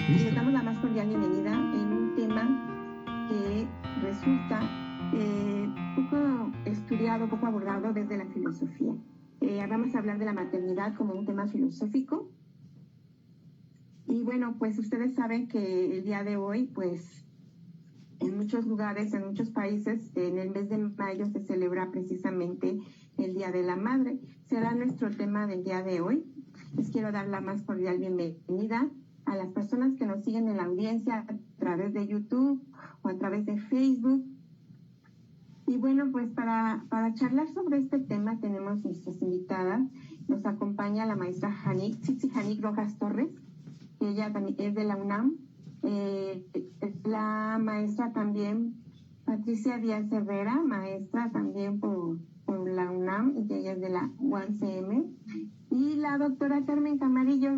Les damos la más cordial bienvenida en un tema que resulta poco estudiado, poco abordado desde la filosofía. Vamos a hablar de la maternidad como un tema filosófico. Y bueno, pues ustedes saben que el día de hoy, pues en muchos lugares, en muchos países, en el mes de mayo se celebra precisamente el Día de la Madre. Será nuestro tema del día de hoy. Les quiero dar la más cordial bienvenida a las personas que nos siguen en la audiencia a través de YouTube o a través de Facebook. Y bueno, pues para charlar sobre este tema tenemos nuestras invitadas. Nos acompaña la maestra Tsitsi Janik Rojas Torres, que ella también es de la UNAM. La maestra también Patricia Díaz Herrera, maestra también por la UNAM, y ella es de la UAMCM. Y la doctora Carmen Camarillo,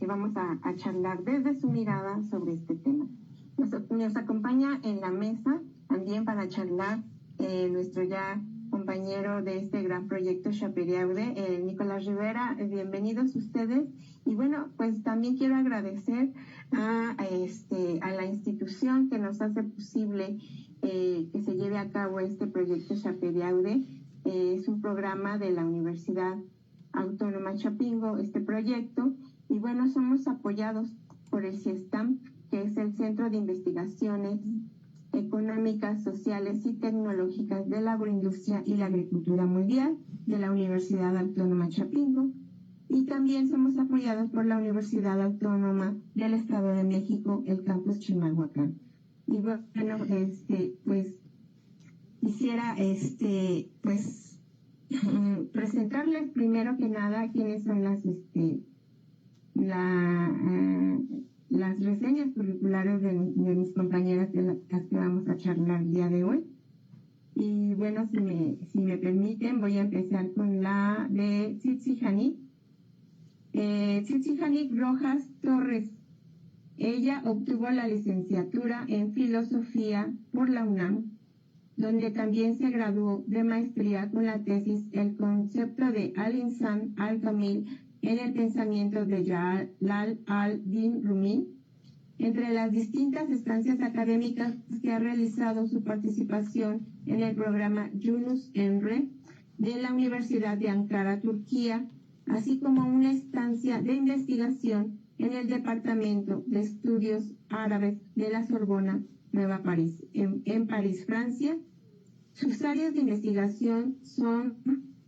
que vamos a charlar desde su mirada sobre este tema. Nos acompaña en la mesa también para charlar nuestro ya compañero de este gran proyecto Chaperiaude, Nicolás Rivera. Bienvenidos ustedes. Y bueno, pues también quiero agradecer a la institución que nos hace posible que se lleve a cabo este proyecto Chaperiaude. Es un programa de la Universidad Autónoma Chapingo, este proyecto, y bueno, somos apoyados por el CIESTAM, que es el Centro de Investigaciones Económicas, Sociales y Tecnológicas de la Agroindustria y la Agricultura Mundial de la Universidad Autónoma Chapingo, y también somos apoyados por la Universidad Autónoma del Estado de México, el campus Chimalhuacán. Y bueno, pues quisiera presentarles primero que nada quiénes son las reseñas curriculares de mis compañeras de las que vamos a charlar el día de hoy. Y bueno, si me permiten, voy a empezar con la de Tsitsi Janik. Tsitsi Janik Rojas Torres. Ella obtuvo la licenciatura en Filosofía por la UNAM, donde también se graduó de maestría con la tesis El concepto de al-Insan al-Kamil en el pensamiento de Jalal al-Din Rumi. Entre las distintas estancias académicas que ha realizado su participación en el programa Yunus Emre de la Universidad de Ankara, Turquía, así como una estancia de investigación en el Departamento de Estudios Árabes de la Sorbona, Nueva París, en París, Francia. Sus áreas de investigación son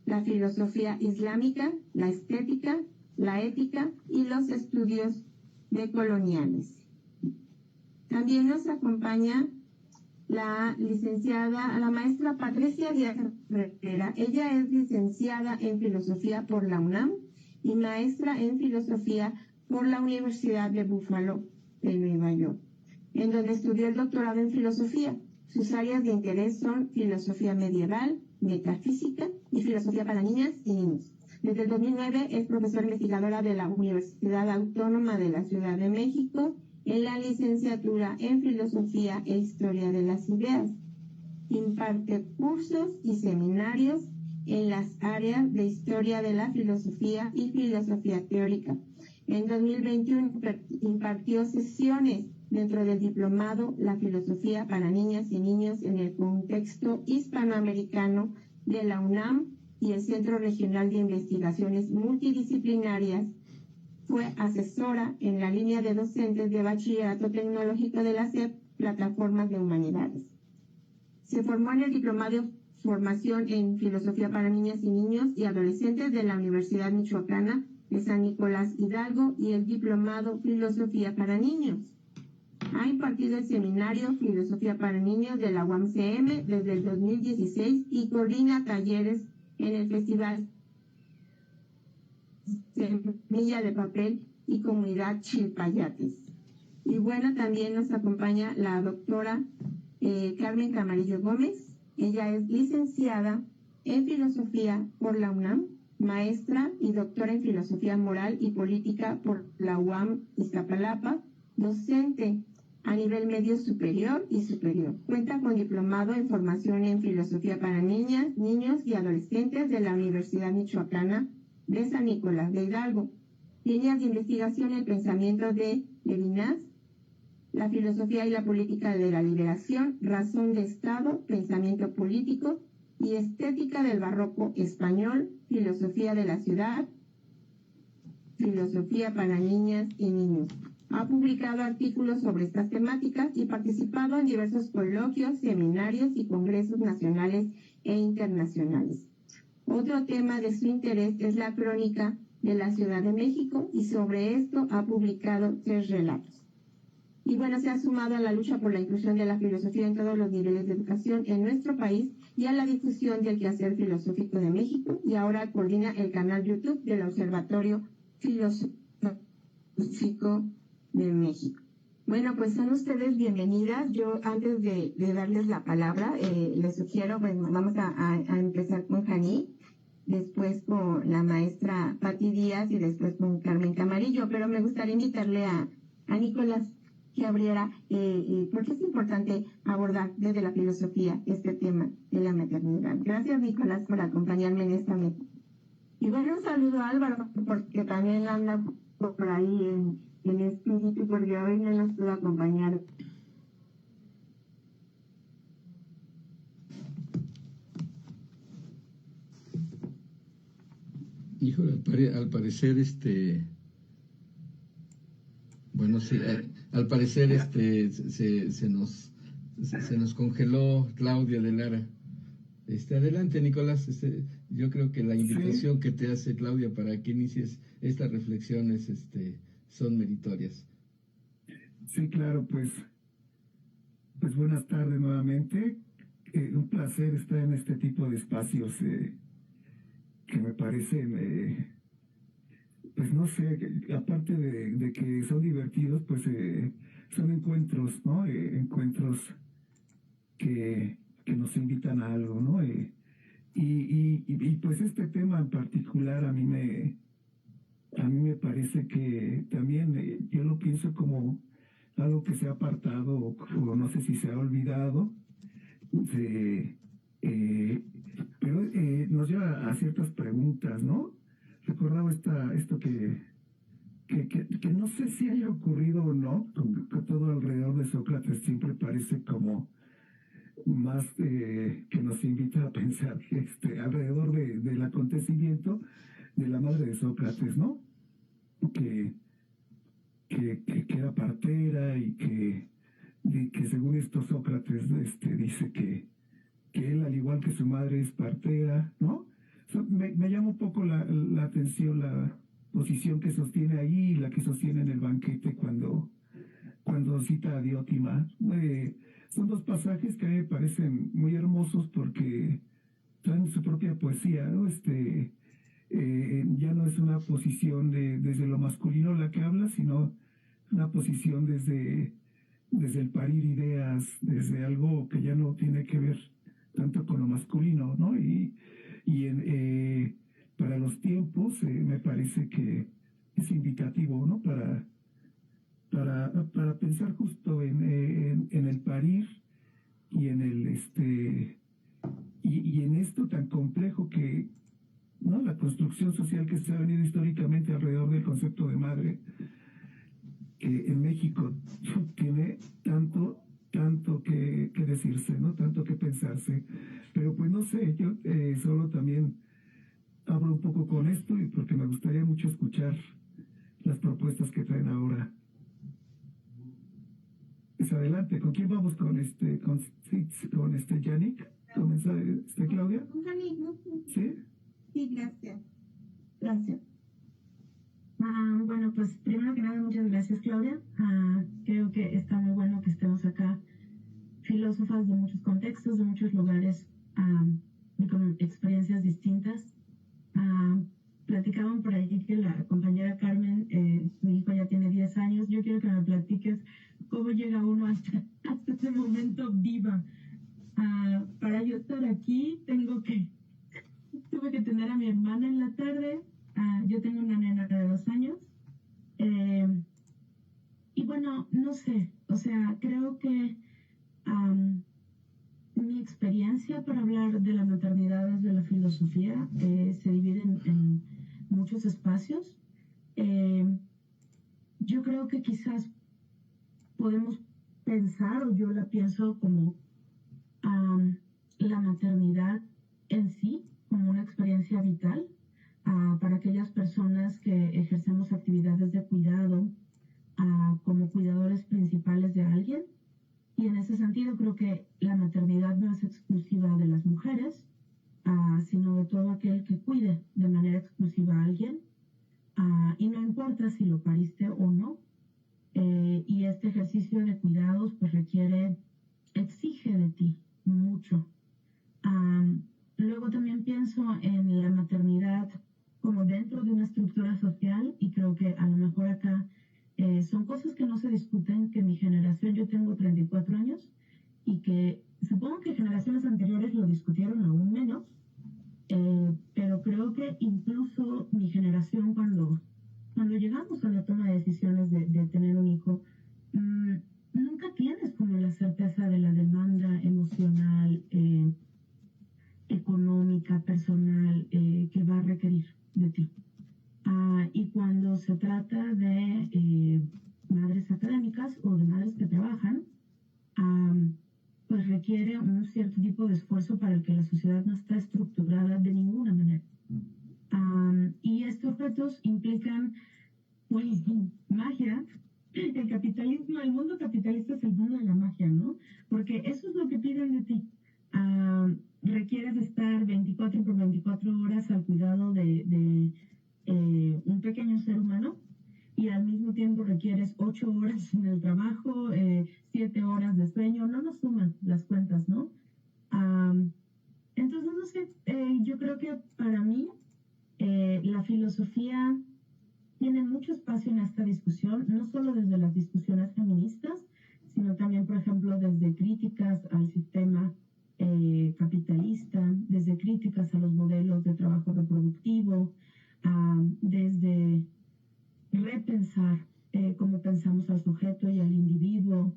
la filosofía islámica, la estética, la ética y los estudios decoloniales. También nos acompaña la maestra Patricia Díaz Herrera. Ella es licenciada en Filosofía por la UNAM y maestra en Filosofía por la Universidad de Buffalo, de Nueva York, en donde estudió el doctorado en Filosofía. Sus áreas de interés son filosofía medieval, metafísica y filosofía para niñas y niños. Desde el 2009 es profesora investigadora de la Universidad Autónoma de la Ciudad de México en la licenciatura en Filosofía e Historia de las Ideas. Imparte cursos y seminarios en las áreas de Historia de la Filosofía y Filosofía Teórica. En 2021 impartió sesiones dentro del diplomado La Filosofía para Niñas y Niños en el contexto hispanoamericano de la UNAM y el Centro Regional de Investigaciones Multidisciplinarias. Fue asesora en la línea de docentes de Bachillerato Tecnológico de la SEP, Plataformas de Humanidades. Se formó en el diplomado de Formación en Filosofía para Niñas y Niños y Adolescentes de la Universidad Michoacana de San Nicolás Hidalgo y el diplomado Filosofía para Niños. Ha impartido el seminario Filosofía para Niños de la UAMCM desde el 2016 y coordina talleres en el Festival Semilla de Papel y Comunidad Chilpayates. Y bueno, también nos acompaña la doctora Carmen Camarillo Gómez. Ella es licenciada en Filosofía por la UNAM, maestra y doctora en Filosofía Moral y Política por la UAM Iztapalapa, docente a nivel medio superior y superior. Cuenta con diplomado en formación en Filosofía para Niñas, Niños y Adolescentes de la Universidad Michoacana de San Nicolás de Hidalgo. Líneas de investigación: el pensamiento de Levinas, la filosofía y la política de la liberación, razón de Estado, pensamiento político y estética del barroco español, filosofía de la ciudad, filosofía para niñas y niños. Ha publicado artículos sobre estas temáticas y participado en diversos coloquios, seminarios y congresos nacionales e internacionales. Otro tema de su interés es la crónica de la Ciudad de México, y sobre esto ha publicado 3 relatos. Y bueno, se ha sumado a la lucha por la inclusión de la filosofía en todos los niveles de educación en nuestro país y a la difusión del quehacer filosófico de México, y ahora coordina el canal YouTube del Observatorio Filosófico de México. Bueno, pues son ustedes bienvenidas. Yo, antes de darles la palabra, les sugiero, pues vamos a empezar con Jani, después con la maestra Pati Díaz y después con Carmen Camarillo, pero me gustaría invitarle a Nicolás que abriera, porque es importante abordar desde la filosofía este tema de la maternidad. Gracias, Nicolás, por acompañarme en esta mesa. Y bueno, un saludo a Álvaro, porque también anda por ahí en espíritu, porque hoy no nos pudo acompañar. Híjole, al parecer, bueno, sí, al parecer se nos congeló Claudia de Lara. Adelante, Nicolás. Yo creo que la invitación que te hace Claudia para que inicies estas reflexiones son meritorias. Sí, claro, pues buenas tardes nuevamente. Un placer estar en este tipo de espacios que me parecen, pues no sé, aparte de que son divertidos, pues son encuentros, ¿no? Encuentros que nos invitan a algo, ¿no? Y pues este tema en particular a mí me parece que también yo lo pienso como algo que se ha apartado o no sé si se ha olvidado, pero nos lleva a ciertas preguntas, ¿no? Recordaba esto que no sé si haya ocurrido o no, que todo alrededor de Sócrates siempre parece como más que nos invita a pensar alrededor del acontecimiento de la madre de Sócrates, ¿no? Que era partera y que según esto Sócrates dice que él, al igual que su madre, es partera, ¿no? Me llama un poco la atención la posición que sostiene ahí y la que sostiene en el banquete cuando cita a Diótima. Son 2 pasajes que a mí me parecen muy hermosos porque traen su propia poesía, ¿no? Ya no es una posición desde lo masculino la que habla, sino una posición desde el parir ideas, desde algo que ya no tiene que ver tanto con lo masculino, ¿no? Para los tiempos me parece que es indicativo, ¿no? Para pensar justo en el parir y en y en esto tan complejo que, ¿no? La construcción social que se ha venido históricamente alrededor del concepto de madre, que en México tiene tanto que decirse, ¿no? Tanto que pensarse. Pero pues no sé, yo solo también hablo un poco con esto y porque me gustaría mucho escuchar las propuestas que traen ahora. Pues adelante, ¿con quién vamos? ¿Con Yannick? ¿Comienza Claudia? Con Yannick, ¿no? ¿Sí? Sí, gracias. Gracias. Bueno, pues primero que nada, muchas gracias, Claudia. Creo que está muy bueno que estemos acá, filósofas de muchos contextos, de muchos lugares, y con experiencias distintas. Platicaban por allí que la compañera Carmen, su hijo ya tiene 10 años. Yo quiero que me platiques cómo llega uno hasta ese momento viva. Para yo estar aquí, tuve que tener a mi hermana en la tarde. Yo tengo una nena de 2 años. Y bueno, no sé, o sea, creo que mi experiencia para hablar de la maternidad desde la filosofía se divide en muchos espacios. yo creo que quizás podemos pensar, o yo la pienso como la maternidad en sí, como una experiencia vital para aquellas personas que ejercemos actividades de cuidado como cuidadores principales de alguien. Y en ese sentido creo que la maternidad no es exclusiva de las mujeres, sino de todo aquel que cuide de manera exclusiva a alguien. Y no importa si lo pariste o no. Y este ejercicio de cuidados pues exige de ti mucho. Luego también pienso en la maternidad como dentro de una estructura social, y creo que a lo mejor acá son cosas que no se discuten, que mi generación, yo tengo 34 años, y que supongo que generaciones anteriores lo discutieron aún menos, pero creo que incluso mi generación cuando llegamos a la toma de decisiones de tener un hijo, nunca tienes como la certeza de la demanda emocional, económica, personal, que va a requerir de ti. Y cuando se trata de madres académicas o de madres que trabajan, pues requiere un cierto tipo de esfuerzo para el que la sociedad no está estructurada de ninguna manera. Y estos retos implican pues magia. El capitalismo, el mundo capitalista es el mundo de la magia, ¿no? Porque eso es lo que piden de ti. Requieres estar 24 por 24 horas al cuidado de un pequeño ser humano, y al mismo tiempo requieres 8 horas en el trabajo, 7 horas de sueño, no nos suman las cuentas, ¿no? Entonces, no sé, yo creo que para mí la filosofía tiene mucho espacio en esta discusión, no solo desde las discusiones feministas, sino también, por ejemplo, desde críticas al sistema capitalista, desde críticas a los modelos de trabajo reproductivo, desde repensar cómo pensamos al sujeto y al individuo,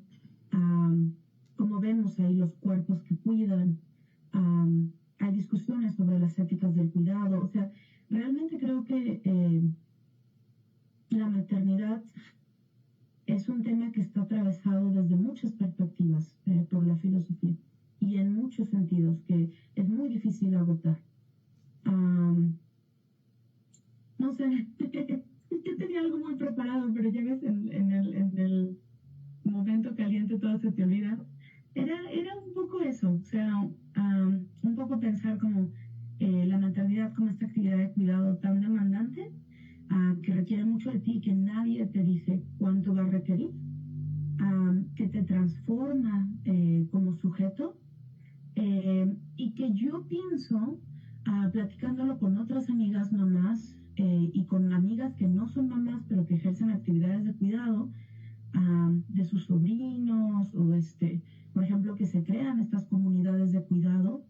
cómo vemos ahí los cuerpos que cuidan. Hay discusiones sobre las éticas del cuidado. O sea, realmente creo que la maternidad es un tema que está atravesado desde muchas perspectivas por la filosofía, y en muchos sentidos que es muy difícil agotar. No sé, yo tenía algo muy preparado, pero ya ves, en el momento caliente todo se te olvida. Era un poco eso, o sea, un poco pensar como la maternidad como esta actividad de cuidado tan demandante, que requiere mucho de ti, que nadie te dice cuánto va a requerir, que te transforma como sujeto, y que yo pienso, platicándolo con otras amigas mamás y con amigas que no son mamás pero que ejercen actividades de cuidado de sus sobrinos, o por ejemplo, que se crean estas comunidades de cuidado.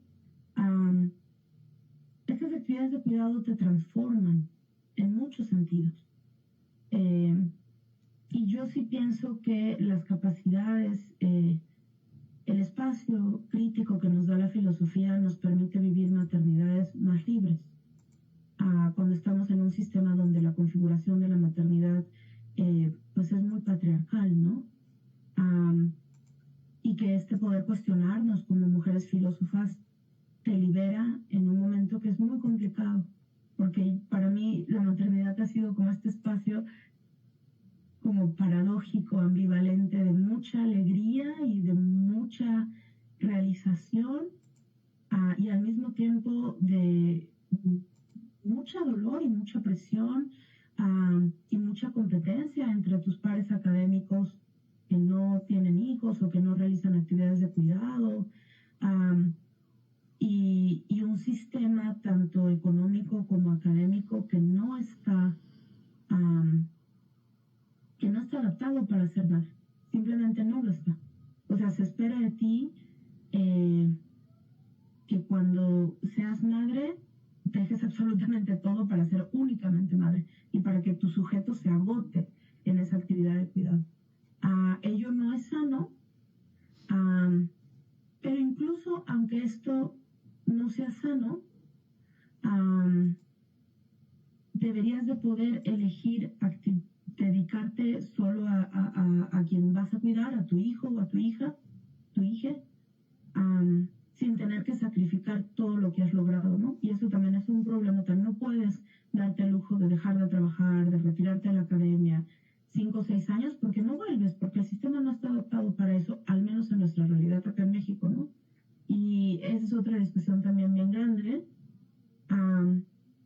Estas actividades de cuidado te transforman en muchos sentidos. Y yo sí pienso que las capacidades, el espacio crítico que nos da la filosofía nos permite vivir maternidades más libres. Cuando estamos en un sistema donde la configuración de la maternidad pues es muy patriarcal, ¿no? Y que poder cuestionarnos como mujeres filósofas te libera en un momento que es muy complicado, porque para mí la maternidad ha sido como este espacio como paradójico, ambivalente, de mucha alegría y de mucha realización, y al mismo tiempo de mucha dolor y mucha presión, y mucha competencia entre tus pares académicos que no tienen hijos o que no realizan actividades de cuidado, y un sistema tanto económico como académico que no está adaptado para ser madre. Simplemente no lo está. O sea, se espera de ti que cuando seas madre dejes absolutamente todo para ser únicamente madre, y para que tu sujeto se agote en esa actividad de cuidado. Ello no es sano, pero incluso aunque esto no sea sano, deberías de poder elegir dedicarte solo a quien vas a cuidar, a tu hijo o a tu hija, sin tener que sacrificar todo lo que has logrado, ¿no? Y eso también es un problema, no puedes darte el lujo de dejar de trabajar, de retirarte de la academia 5 o 6 años porque no vuelves, porque el sistema no está adaptado para eso, al menos en nuestra realidad acá en México, ¿no? Y esa es otra discusión también bien grande.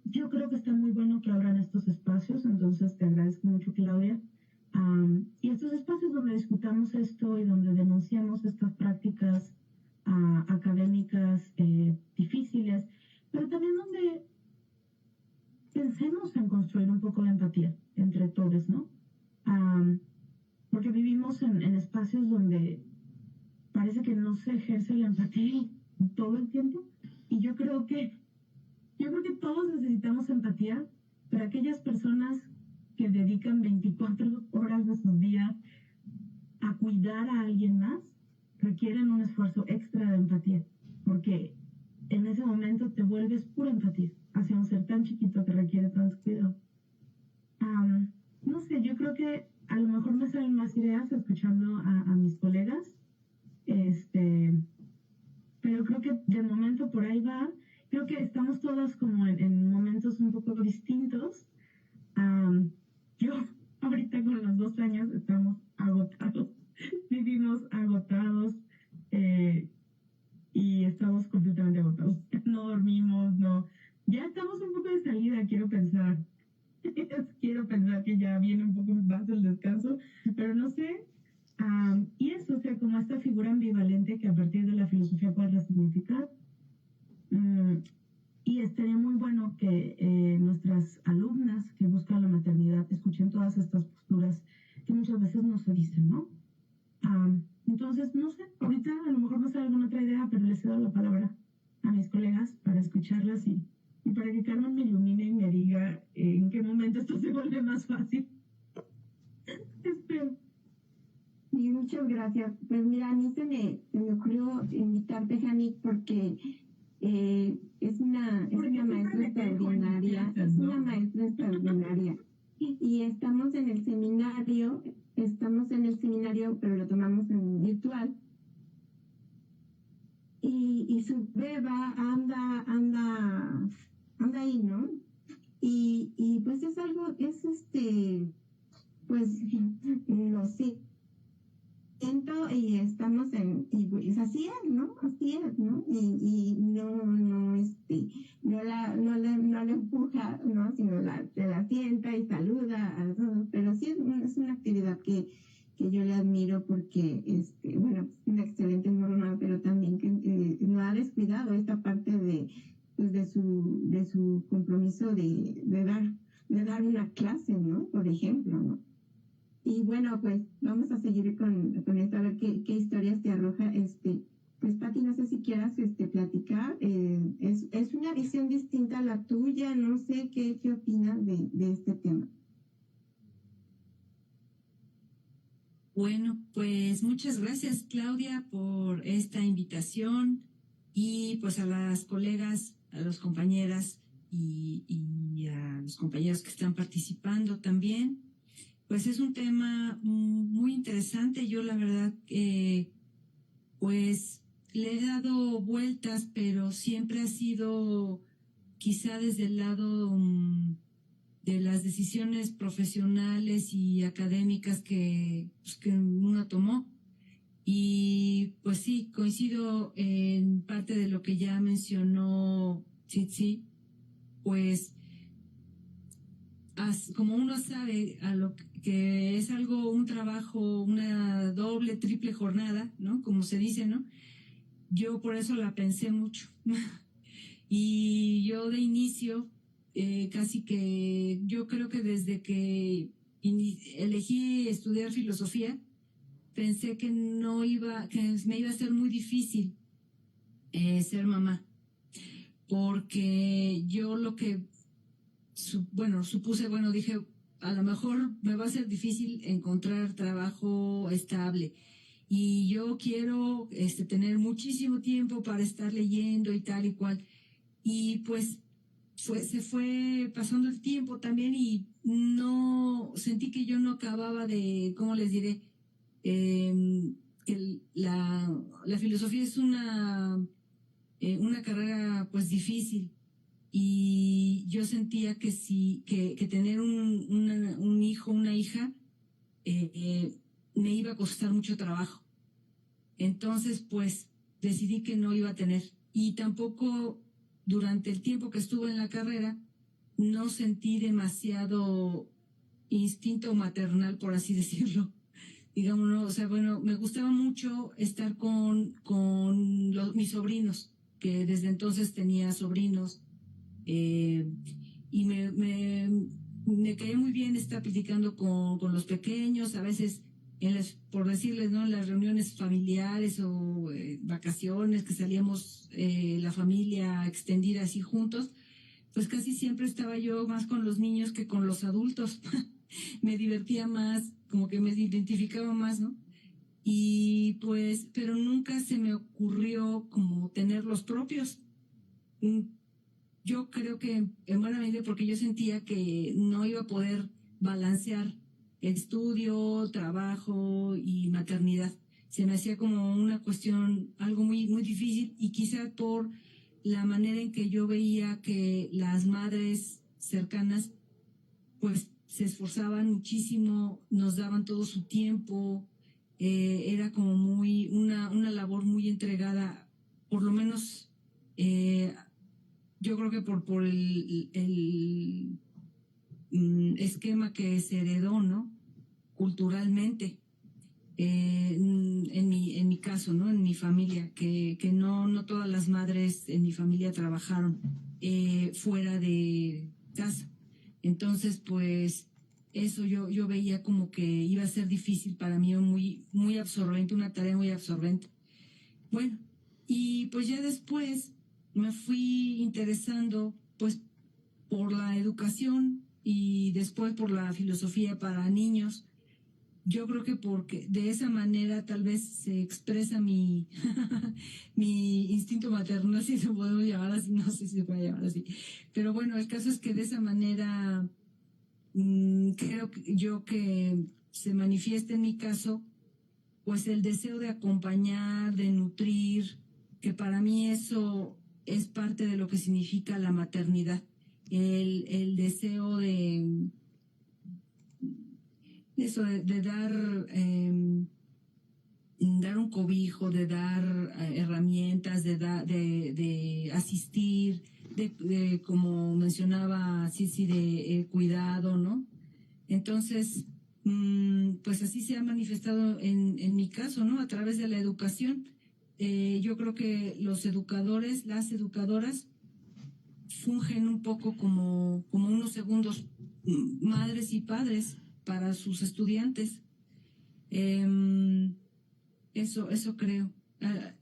Yo creo que está muy bueno que abran estos espacios, entonces te agradezco mucho, Claudia. Y estos espacios donde discutamos esto y donde denunciamos estas prácticas académicas difíciles, pero también donde pensemos en construir un poco de empatía entre todos, ¿no? Porque vivimos en espacios donde parece que no se ejerce la empatía todo el tiempo, y yo creo que todos necesitamos empatía, pero aquellas personas que dedican 24 horas de sus días a cuidar a alguien más requieren un esfuerzo extra de empatía, porque en ese momento te vuelves pura empatía hacia un ser tan chiquito que requiere tanto cuidado. No sé, yo creo que a lo mejor me salen más ideas escuchando a mis colegas, pero creo que de momento por ahí va. Creo que estamos todas como en momentos un poco distintos. Yo ahorita con los 2 años estamos agotados, vivimos agotados y estamos completamente agotados. No dormimos, no. Ya estamos un poco de salida, quiero pensar. Quiero pensar que ya viene un poco más el descanso, pero no sé. Y eso, o sea, como esta figura ambivalente que a partir de la filosofía puedes resignificar. Y estaría muy bueno que nuestras alumnas que buscan la maternidad escuchen todas estas posturas que muchas veces no se dicen, ¿no? Entonces, no sé, ahorita a lo mejor no sale alguna otra idea, pero les he dado la palabra a mis colegas para escucharlas y para que Carmen me ilumine y me diga en qué momento esto se vuelve más fácil. Espero. Y muchas gracias. Pues mira, a mí se me ocurrió invitarte, Janik, porque es una maestra extraordinaria, es una maestra extraordinaria. Y estamos en el seminario, pero lo tomamos en virtual. Y su beba anda ahí, ¿no? Y pues es algo, pues lo sé. Y estamos y pues así es, ¿no? Y no le empuja, ¿no? Sino se la sienta y saluda a todos, pero sí es una actividad que yo le admiro porque, bueno, es una excelente norma, pero también que no ha descuidado esta parte pues de su compromiso de dar una clase, ¿no? Por ejemplo, ¿no? Y bueno, pues vamos a seguir con esto, a ver qué historias te arroja. Pues Pati, no sé si quieras platicar. Es una visión distinta a la tuya, no sé qué opinas de este tema. Bueno, pues muchas gracias, Claudia, por esta invitación y pues a las colegas, a las compañeras y a los compañeros que están participando también. Pues es un tema muy interesante. Yo la verdad pues le he dado vueltas, pero siempre ha sido quizá desde el lado de las decisiones profesionales y académicas que uno tomó. Y pues sí, coincido en parte de lo que ya mencionó Tsitsi, pues como uno sabe a lo que es un trabajo, una doble, triple jornada, ¿no? Como se dice, ¿no? Yo por eso la pensé mucho. Y yo de inicio, casi que yo creo que desde que elegí estudiar filosofía, pensé que me iba a ser muy difícil ser mamá. Porque yo lo que supuse, dije, a lo mejor me va a ser difícil encontrar trabajo estable y yo quiero tener muchísimo tiempo para estar leyendo y tal y cual. Y pues se fue pasando el tiempo también y no sentí que yo no acababa de, ¿cómo les diré? La filosofía es una carrera pues difícil y yo sentía que que tener un hijo, una hija, me iba a costar mucho trabajo. Entonces, pues, decidí que no iba a tener. Y tampoco durante el tiempo que estuve en la carrera, no sentí demasiado instinto maternal, por así decirlo. Digamos, ¿no? O sea, bueno, me gustaba mucho estar con mis sobrinos, que desde entonces tenía sobrinos, y me caía muy bien estar platicando con los pequeños, a veces por decirles, ¿no? En las reuniones familiares o vacaciones que salíamos la familia extendida así juntos, pues casi siempre estaba yo más con los niños que con los adultos. Me divertía más, como que me identificaba más, ¿no? Y pues, pero nunca se me ocurrió como tener los propios. Yo creo que en buena medida porque yo sentía que no iba a poder balancear estudio, trabajo y maternidad. Se me hacía como una cuestión, algo muy, muy difícil y quizá por la manera en que yo veía que las madres cercanas pues se esforzaban muchísimo, nos daban todo su tiempo, era como una labor muy entregada, por lo menos yo creo que por el esquema que se heredó, ¿no? Culturalmente, en mi caso, ¿no? En mi familia, que no todas las madres en mi familia trabajaron fuera de casa. Entonces, pues, eso yo veía como que iba a ser difícil para mí, muy, muy absorbente, una tarea muy absorbente. Bueno, y pues ya después me fui interesando, pues, por la educación y después por la filosofía para niños. Yo creo que porque de esa manera tal vez se expresa mi instinto maternal, si se puede llamar así, no sé si se puede llamar así. Pero bueno, el caso es que de esa manera creo que yo que se manifiesta en mi caso, pues el deseo de acompañar, de nutrir, que para mí eso es parte de lo que significa la maternidad. El deseo de eso, de dar un cobijo, de dar herramientas, de asistir, como mencionaba Cici, de cuidado, ¿no? Entonces, pues así se ha manifestado en mi caso, ¿no? A través de la educación. Yo creo que los educadores, las educadoras, fungen un poco como unos segundos madres y padres para sus estudiantes. Eso creo.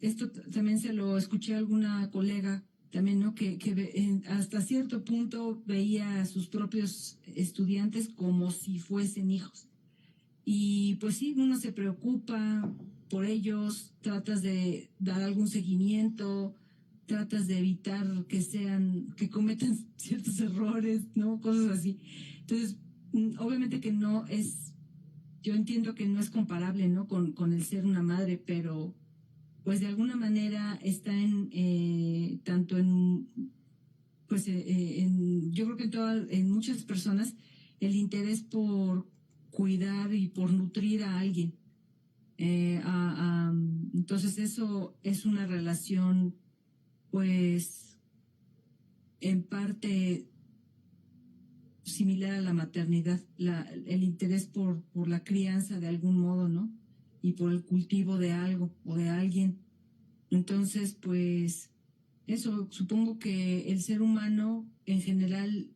Esto también se lo escuché a alguna colega también, ¿no? Que hasta cierto punto veía a sus propios estudiantes como si fuesen hijos. Y pues sí, uno se preocupa por ellos, tratas de dar algún seguimiento, tratas de evitar que cometan ciertos errores, ¿no? Cosas así. Entonces, obviamente que no es, yo entiendo que no es comparable, ¿no? Con el ser una madre, pero pues de alguna manera está tanto pues yo creo que en muchas personas el interés por cuidar y por nutrir a alguien. Entonces eso es una relación pues en parte similar a la maternidad, el interés por la crianza de algún modo, ¿no? Y por el cultivo de algo o de alguien. Entonces, pues, eso, supongo que el ser humano en general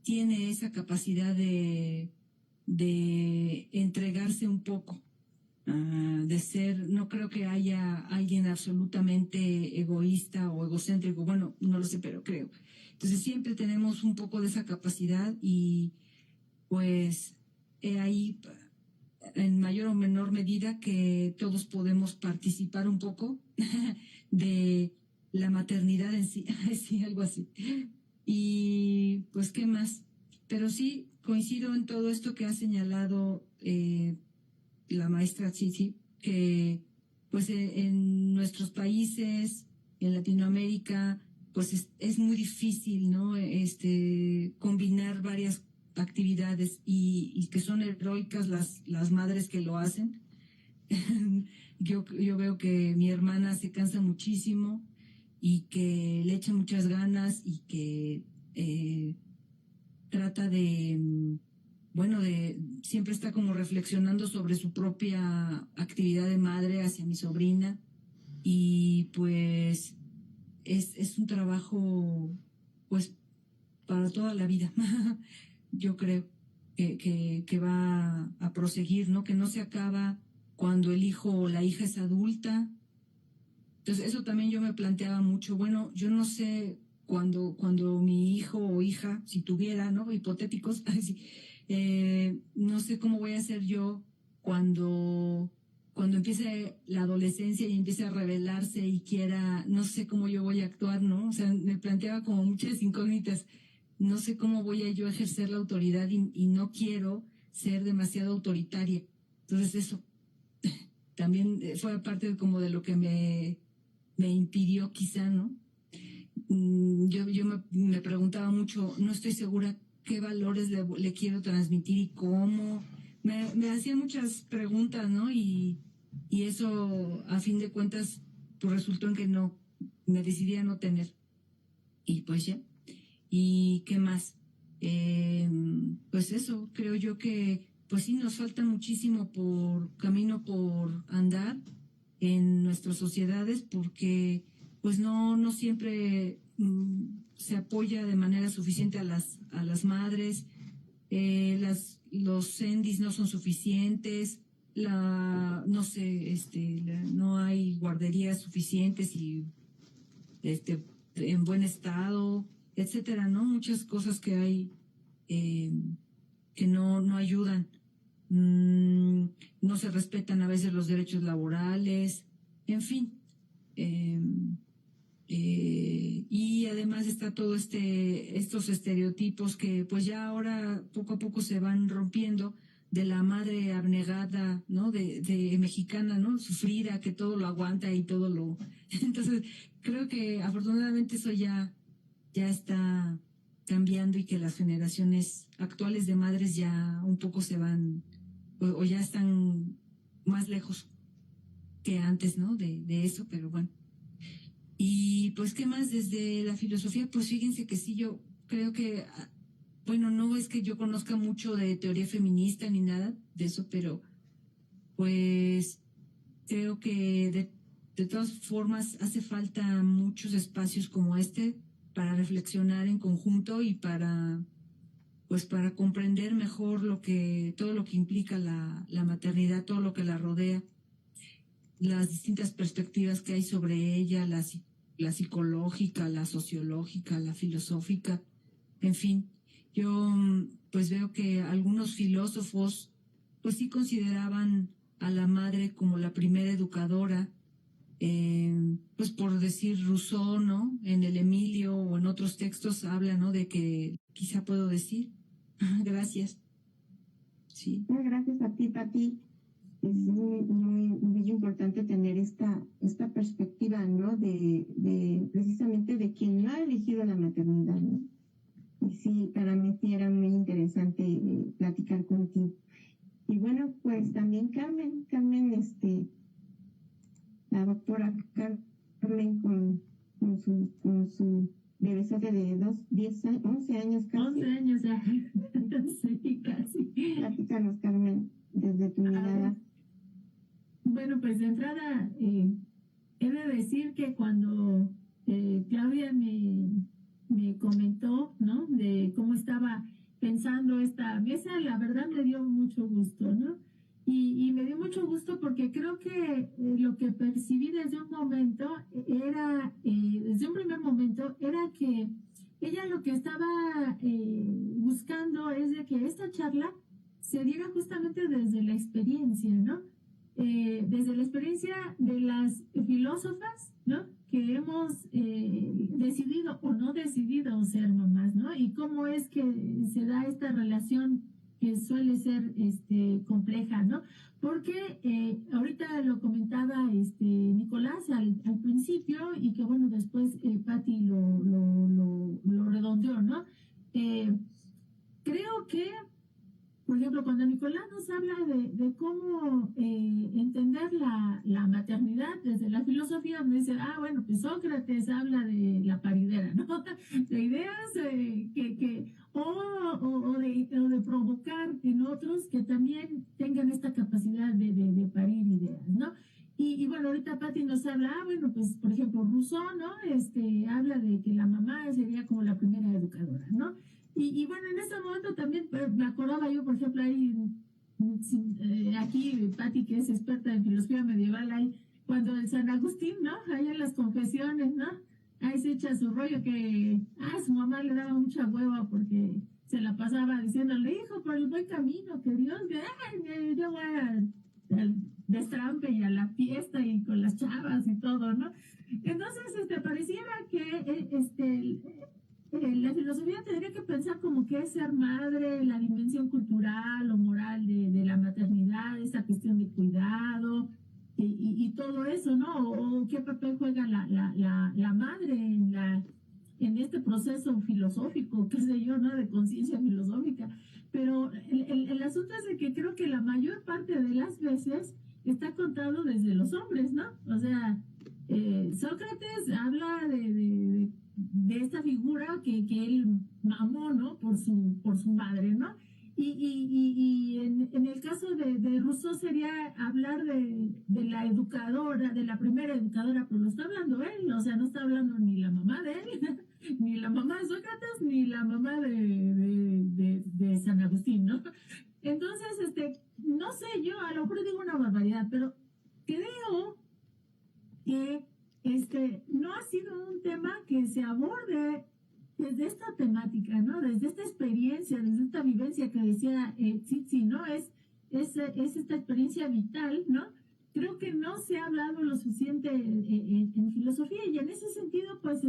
tiene esa capacidad de entregarse un poco, de ser, no creo que haya alguien absolutamente egoísta o egocéntrico, bueno, no lo sé, pero creo. Entonces siempre tenemos un poco de esa capacidad y pues ahí en mayor o menor medida que todos podemos participar un poco de la maternidad en sí, sí, algo así. Y pues, ¿qué más? Pero sí, coincido en todo esto que ha señalado la maestra Chichi, que pues en nuestros países, en Latinoamérica, pues es muy difícil, ¿no? Combinar varias actividades y que son heroicas las madres que lo hacen. Yo veo que mi hermana se cansa muchísimo y que le echa muchas ganas y que trata bueno, siempre está como reflexionando sobre su propia actividad de madre hacia mi sobrina y pues es un trabajo pues para toda la vida. Yo creo que va a proseguir, ¿no? Que no se acaba cuando el hijo o la hija es adulta. Entonces, eso también yo me planteaba mucho. Bueno, yo no sé cuando mi hijo o hija, si tuviera, ¿no? Hipotéticos, así, no sé cómo voy a ser yo cuando empiece la adolescencia y empiece a rebelarse y quiera, no sé cómo yo voy a actuar, ¿no? O sea, me planteaba como muchas incógnitas. No sé cómo voy a yo ejercer la autoridad y no quiero ser demasiado autoritaria. Entonces, eso también fue parte como de lo que me impidió quizá, ¿no? Yo me preguntaba mucho, no estoy segura qué valores le quiero transmitir y cómo. Me hacían muchas preguntas, ¿no? Y eso, a fin de cuentas, pues resultó en que no, me decidí a no tener. Y pues ya. ¿Y qué más? Pues eso, creo yo que pues sí nos falta muchísimo camino por andar en nuestras sociedades porque pues no siempre se apoya de manera suficiente a las madres, los CENDIs no son suficientes, no sé, no hay guarderías suficientes y en buen estado, etcétera, ¿no? Muchas cosas que hay eh, que no ayudan. No se respetan a veces los derechos laborales, en fin. Y además está todo estos estereotipos que pues ya ahora poco a poco se van rompiendo de la madre abnegada, ¿no? De mexicana, ¿no? Sufrida, que todo lo aguanta y todo lo... Entonces, creo que afortunadamente eso ya está cambiando y que las generaciones actuales de madres ya un poco se van o ya están más lejos que antes, ¿no? De eso, pero bueno. Y pues, ¿qué más? Desde la filosofía, pues fíjense que sí, yo creo que, bueno, no es que yo conozca mucho de teoría feminista ni nada de eso, pero pues creo que de todas formas hace falta muchos espacios como este para reflexionar en conjunto y pues para comprender mejor todo lo que implica la maternidad, todo lo que la rodea, las distintas perspectivas que hay sobre ella, la psicológica, la sociológica, la filosófica, en fin. Yo pues veo que algunos filósofos pues sí consideraban a la madre como la primera educadora, pues por decir Rousseau, ¿no? En el Emilio o en otros textos habla, ¿no? De que quizá puedo decir. Gracias. Sí. Gracias a ti, Pati. Es muy importante tener esta perspectiva, ¿no? Precisamente de quien no ha elegido la maternidad, ¿no? Y sí, para mí sí era muy interesante platicar contigo. Y bueno, pues también Carmen, la doctora Carmen con su bebesote de 11 años casi. 11 años ya. Sí, casi. Platícanos, Carmen, desde tu mirada. Bueno, pues de entrada, he de decir que cuando Claudia me comentó, ¿no? De cómo estaba pensando esta mesa, la verdad me dio mucho gusto, ¿no? Y me dio mucho gusto porque creo que lo que percibí desde un momento desde un primer momento, era que ella lo que estaba buscando es de que esta charla se diera justamente desde la experiencia, ¿no? desde la experiencia de las filósofas, ¿no? Que hemos decidido o no decidido ser mamás, ¿no? Y cómo es que se da esta relación que suele ser compleja, ¿no? Porque ahorita lo comentaba Nicolás al principio y que bueno, después Patti lo redondeó, ¿no? Creo que por ejemplo, cuando Nicolás nos habla de cómo entender la maternidad desde la filosofía, me dice, bueno, pues Sócrates habla de la paridera, ¿no? De ideas o de provocar en otros que también tengan esta capacidad de parir ideas, ¿no? Y bueno, ahorita Patti nos habla, bueno, pues por ejemplo, Rousseau, ¿no? Habla de que la mamá sería como la primera educadora, ¿no? Y bueno, en ese momento también me acordaba yo, por ejemplo, aquí Patti, que es experta en filosofía medieval, ahí, cuando el San Agustín, ¿no? Ahí en las confesiones, ¿no? Ahí se echa su rollo que, su mamá le daba mucha hueva porque se la pasaba diciéndole, hijo, por el buen camino, que Dios, que yo voy al destrampe y a la fiesta y con las chavas y todo, ¿no? Entonces, pareciera que, la filosofía tendría que pensar como que es ser madre, la dimensión cultural o moral de la maternidad, esa cuestión de cuidado y todo eso, ¿no? O qué papel juega la madre en este proceso filosófico, qué sé yo, ¿no? De conciencia filosófica. Pero el asunto es de que creo que la mayor parte de las veces está contado desde los hombres, ¿no? O sea, Sócrates habla de esta figura que él mamó, ¿no? Por su madre, ¿no? Y en el caso de Rousseau sería hablar de la educadora, de la primera educadora, pero lo está hablando él, o sea, no está hablando ni la mamá de él, ni la mamá de Sócrates, ni la mamá de San Agustín, ¿no? Entonces, no sé, yo a lo mejor digo una barbaridad, pero creo que no ha sido un tema que se aborde desde esta temática, ¿no? Desde esta experiencia, desde esta vivencia que decía Tsitsi, ¿no? Es esta experiencia vital, ¿no? Creo que no se ha hablado lo suficiente en filosofía y en ese sentido, pues,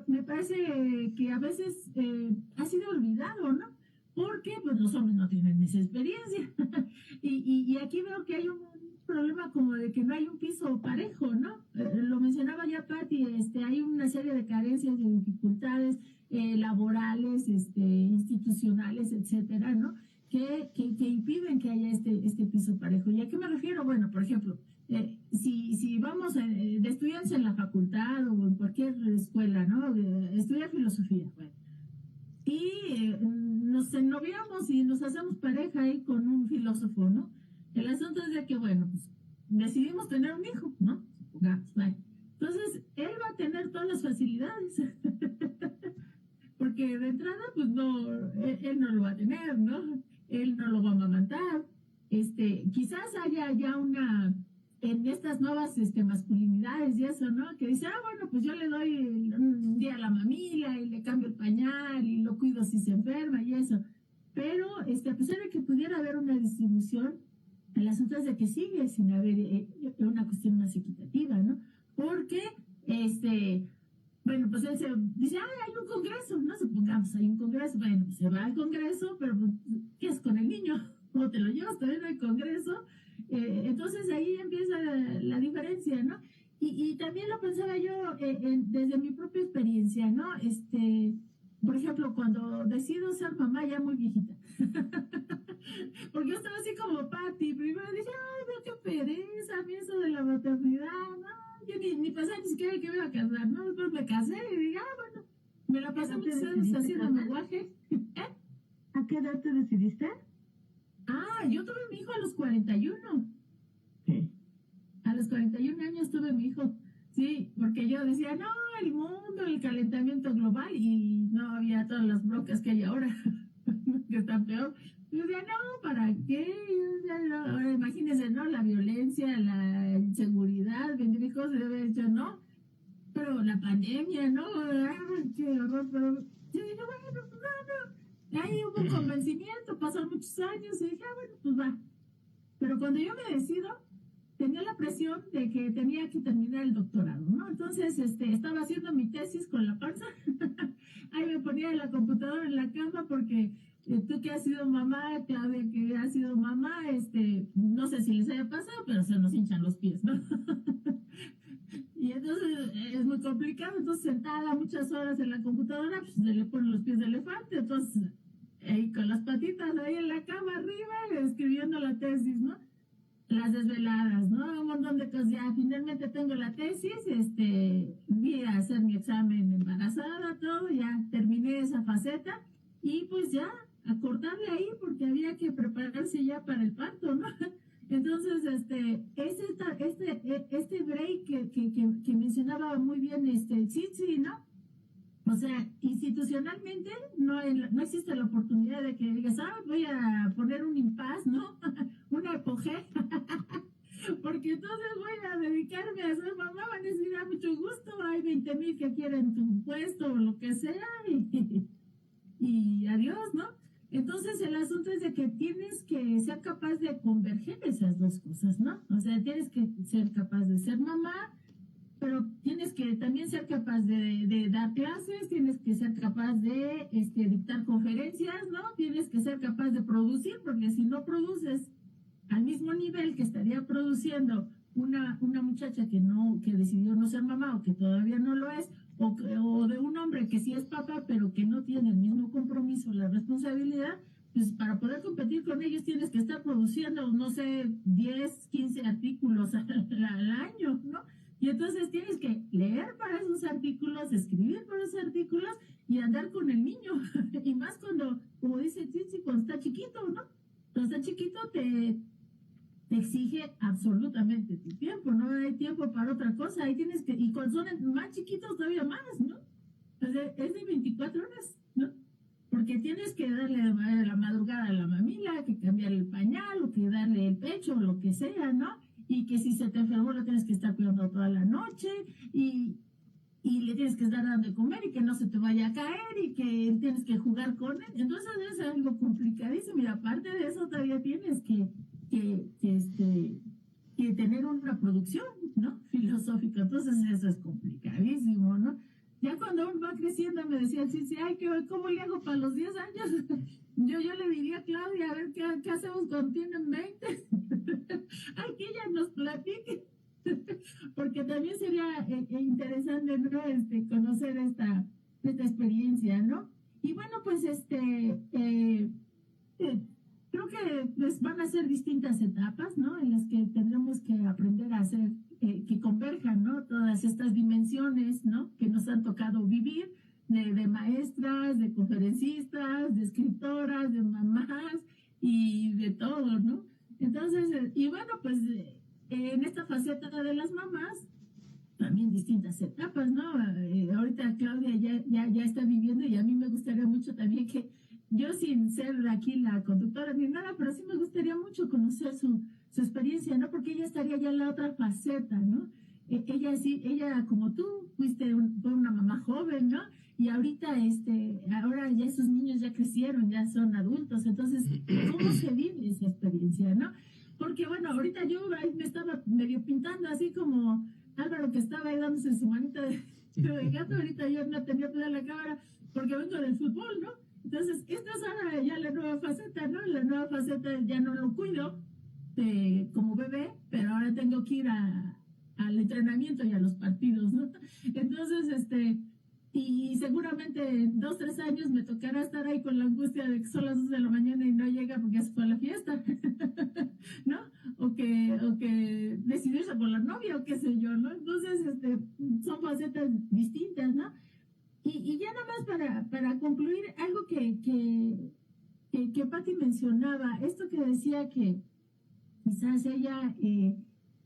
me parece que a veces ha sido olvidado, ¿no? Porque, pues, los hombres no tienen esa experiencia. y aquí veo que hay un problema como de que no hay un piso parejo, ¿no? Lo mencionaba ya Patti, hay una serie de carencias, de dificultades laborales, institucionales, etcétera, ¿no? Que impiden que haya este piso parejo. ¿Y a qué me refiero? Bueno, por ejemplo, si vamos de estudiantes en la facultad o en cualquier escuela, ¿no? Estudiar filosofía, bueno. Y nos ennoviamos y nos hacemos pareja ahí con un filósofo, ¿no? El asunto es de que, bueno, pues decidimos tener un hijo, ¿no? Supongamos, bueno. Entonces, él va a tener todas las facilidades. Porque de entrada, pues no, él no lo va a tener, ¿no? Él no lo va a amamantar. Quizás haya ya en estas nuevas masculinidades y eso, ¿no? Que dice, bueno, pues yo le doy un día a la mamila y le cambio el pañal y lo cuido si se enferma y eso. Pero, a pesar de que pudiera haber una distribución, el asunto es de que sigue sin haber una cuestión más equitativa, ¿no? Porque, bueno, pues él se dice, hay un congreso, no supongamos, hay un congreso, bueno, pues se va al congreso, pero ¿qué es con el niño? ¿Cómo te lo llevas? Todavía no hay congreso. Entonces ahí empieza la diferencia, ¿no? Y también lo pensaba yo desde mi propia experiencia, ¿no? Por ejemplo, cuando decido ser mamá ya muy viejita, porque yo estaba así como Patti, primero dije, no, qué pereza, a mí eso de la maternidad, no, yo ni pensaba ni siquiera que me iba a casar, ¿no? Después me casé y dije, bueno, me la pasé muchos años haciendo menguaje. ¿A qué edad te decidiste? Yo tuve mi hijo a los 41. Sí. A los 41 años tuve mi hijo. Sí, porque yo decía, no, el mundo, el calentamiento global, y no había todas las broncas que hay ahora, que está peor. Yo decía, no, ¿para qué? Ahora imagínense, ¿no? La violencia, la inseguridad, 20 cosas, debe haber dicho, no. Pero la pandemia, ¿no? Qué horror, pero yo dije, bueno, no. Ahí hubo un convencimiento, pasaron muchos años, y dije, bueno, pues va. Pero cuando yo me decido, tenía la presión de que tenía que terminar el doctorado, ¿no? Entonces, estaba haciendo mi tesis con la panza. Ahí me ponía en la computadora en la cama porque tú que has sido mamá, Claudia que ha sido mamá, no sé si les haya pasado, pero se nos hinchan los pies, ¿no? Y entonces es muy complicado, entonces sentada muchas horas en la computadora, pues se le ponen los pies de elefante, entonces ahí con las patitas ahí en la cama arriba, escribiendo la tesis, ¿no? Las desveladas, ¿no? Un montón de cosas. Ya finalmente tengo la tesis, vi a hacer mi examen embarazada, todo, ya terminé esa faceta y pues ya a cortarle ahí porque había que prepararse ya para el parto, ¿no? Entonces, este break que mencionaba muy bien, Tsitsi, ¿no? O sea, institucionalmente no existe la oportunidad de que digas, voy a poner un impas, ¿no? Una apogea, porque entonces voy a dedicarme a ser mamá, van a decir, mucho gusto, hay 20,000 que quieren tu puesto o lo que sea, y adiós, ¿no? Entonces el asunto es de que tienes que ser capaz de converger esas dos cosas, ¿no? O sea, tienes que ser capaz de ser mamá, pero tienes que también ser capaz de dar clases, tienes que ser capaz de dictar conferencias, ¿no? Tienes que ser capaz de producir, porque si no produces al mismo nivel que estaría produciendo una muchacha que decidió no ser mamá o que todavía no lo es, o de un hombre que sí es papá, pero que no tiene el mismo compromiso, la responsabilidad, pues para poder competir con ellos tienes que estar produciendo, no sé, 10, 15 artículos al año, ¿no? Y entonces tienes que leer para esos artículos, escribir para esos artículos y andar con el niño. Y más cuando, como dice Tsitsi, cuando está chiquito, ¿no? Cuando está chiquito te exige absolutamente tu tiempo, no hay tiempo para otra cosa. Ahí tienes que, y cuando son más chiquitos todavía más, ¿no? Entonces es de 24 horas, ¿no? Porque tienes que darle la madrugada a la mamila, que cambiar el pañal, o que darle el pecho, o lo que sea, ¿no? Y que si se te enfermó lo tienes que estar cuidando toda la noche y le tienes que estar dando de comer y que no se te vaya a caer y que tienes que jugar con él. Entonces es algo complicadísimo y aparte de eso todavía tienes que tener una producción, ¿no? Filosófica. Entonces eso es complicadísimo, ¿no? Ya cuando uno va creciendo me decía, sí, ¿cómo le hago para los 10 años? Yo le diría a Claudia, a ver qué hacemos cuando tienen 20. Ay, que ella nos platique. Porque también sería interesante, ¿no? Conocer esta experiencia, ¿no? Y bueno, pues creo que pues, van a ser distintas etapas, ¿no? En las que tendremos que aprender a hacer, que converjan, ¿no? Todas estas dimensiones, ¿no? Que nos han tocado vivir, de maestras, de conferencistas, de escritoras, de mamás y de todo, ¿no? Entonces, y bueno, pues en esta faceta de las mamás, también distintas etapas, ¿no? Ahorita Claudia ya está viviendo y a mí me gustaría mucho también que yo sin ser aquí la conductora ni nada, pero sí me gustaría mucho conocer su experiencia, ¿no? Porque ella estaría ya en la otra faceta, ¿no? Ella como tú, fue una mamá joven, ¿no? Y ahorita, ahora ya esos niños ya crecieron, ya son adultos, entonces, ¿cómo se vive esa experiencia, no? Porque bueno, ahorita yo ahí me estaba medio pintando así como Álvaro que estaba ahí dándose su manita de gato, ahorita yo no tenía toda la cámara porque vengo del fútbol, ¿no? Entonces, esta es ahora ya la nueva faceta, ¿no? La nueva faceta ya no lo cuido como bebé, pero ahora tengo que ir al entrenamiento y a los partidos, ¿no? Entonces, y seguramente en 2, 3 años me tocará estar ahí con la angustia de que son las 2 de la mañana y no llega porque ya se fue a la fiesta, ¿no? O que decidirse por la novia o qué sé yo, ¿no? Entonces, son facetas distintas, ¿no? Y ya nada más para concluir, algo que Patti mencionaba, esto que decía que quizás ella,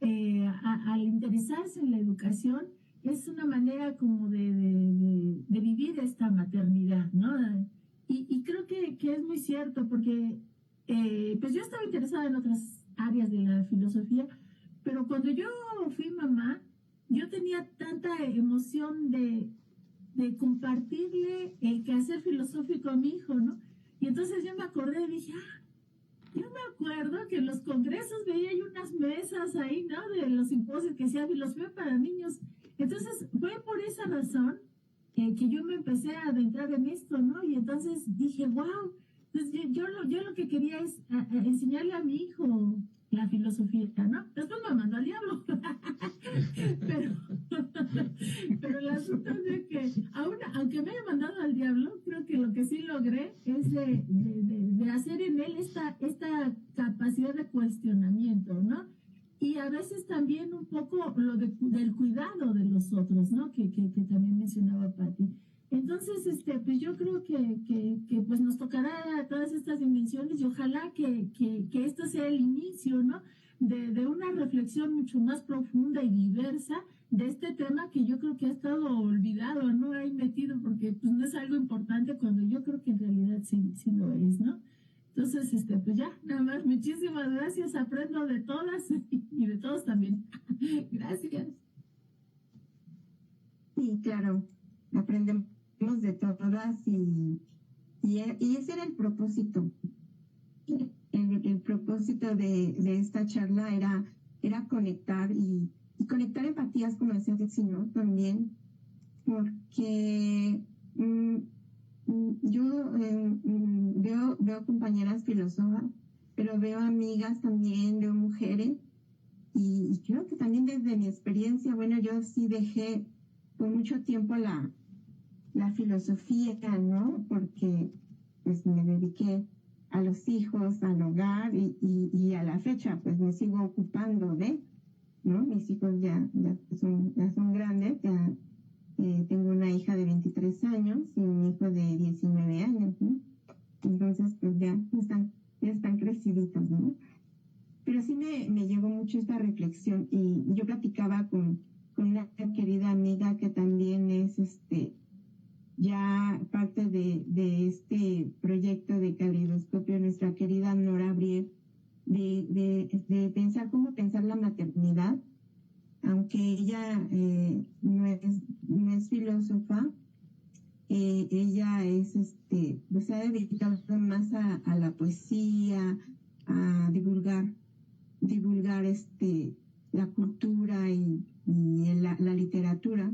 al interesarse en la educación, es una manera como de vivir esta maternidad, ¿no? Y creo que es muy cierto, porque pues yo estaba interesada en otras áreas de la filosofía, pero cuando yo fui mamá, yo tenía tanta emoción de compartirle el quehacer filosófico a mi hijo, ¿no? Y entonces yo me acordé y dije, yo me acuerdo que en los congresos veía yo unas mesas ahí, ¿no? De los simposios que hacían filosofía para niños. Entonces, fue por esa razón que yo me empecé a adentrar en esto, ¿no? Y entonces dije, wow, pues yo lo que quería es enseñarle a mi hijo la filosofía, ¿no? Después me mandó al diablo. pero, pero el asunto es de que, aunque me haya mandado al diablo, creo que lo que sí logré es de hacer en él esta capacidad de cuestionamiento, ¿no? Y a veces también un poco del cuidado de los otros, ¿no? Que también mencionaba Patti. Entonces, pues yo creo que pues nos tocará todas estas dimensiones y ojalá que esto sea el inicio, ¿no? De una reflexión mucho más profunda y diversa de este tema que yo creo que ha estado olvidado, ¿no? Ahí metido porque pues no es algo importante cuando yo creo que en realidad sí lo es, ¿no? Entonces, pues ya, nada más, muchísimas gracias, aprendo de todas y de todos también. Gracias. Sí, claro, aprendemos de todas y ese era el propósito. El propósito de esta charla era conectar y conectar empatías, como decía Dixie, ¿no? También, porque yo veo compañeras filósofas, pero veo amigas también, veo mujeres, y creo que también desde mi experiencia, bueno, yo sí dejé por mucho tiempo la filosofía, ¿no? Porque pues me dediqué a los hijos, al hogar y a la fecha pues me sigo ocupando ¿no? Mis hijos ya son grandes, ya tengo una hija de 23 años y un hijo de 19 años, ¿no? Entonces pues ya están creciditos, ¿no? Pero sí me llegó mucho esta reflexión y yo platicaba con una querida amiga que también es ya parte de este proyecto de Caleidoscopio, nuestra querida Nora Briel, de pensar cómo pensar la maternidad, aunque ella no es filósofa, ella pues se ha dedicado más a la poesía, a divulgar la cultura y la literatura.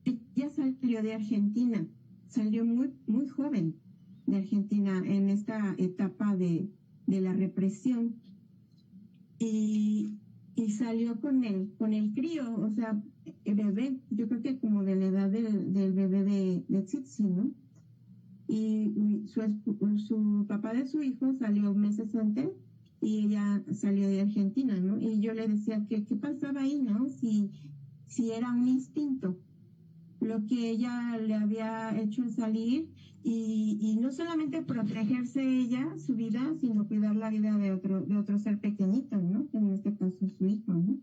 Ella salió de Argentina, salió muy, muy joven de Argentina en esta etapa de la represión y salió con el crío, o sea, el bebé, yo creo que como de la edad del bebé de Tsitsi, ¿no? Y su papá de su hijo salió meses antes y ella salió de Argentina, ¿no? Y yo le decía que qué pasaba ahí, ¿no? Si era un instinto lo que ella le había hecho salir y no solamente protegerse ella, su vida, sino cuidar la vida de otro ser pequeñito, ¿no? En este caso su hijo, ¿no?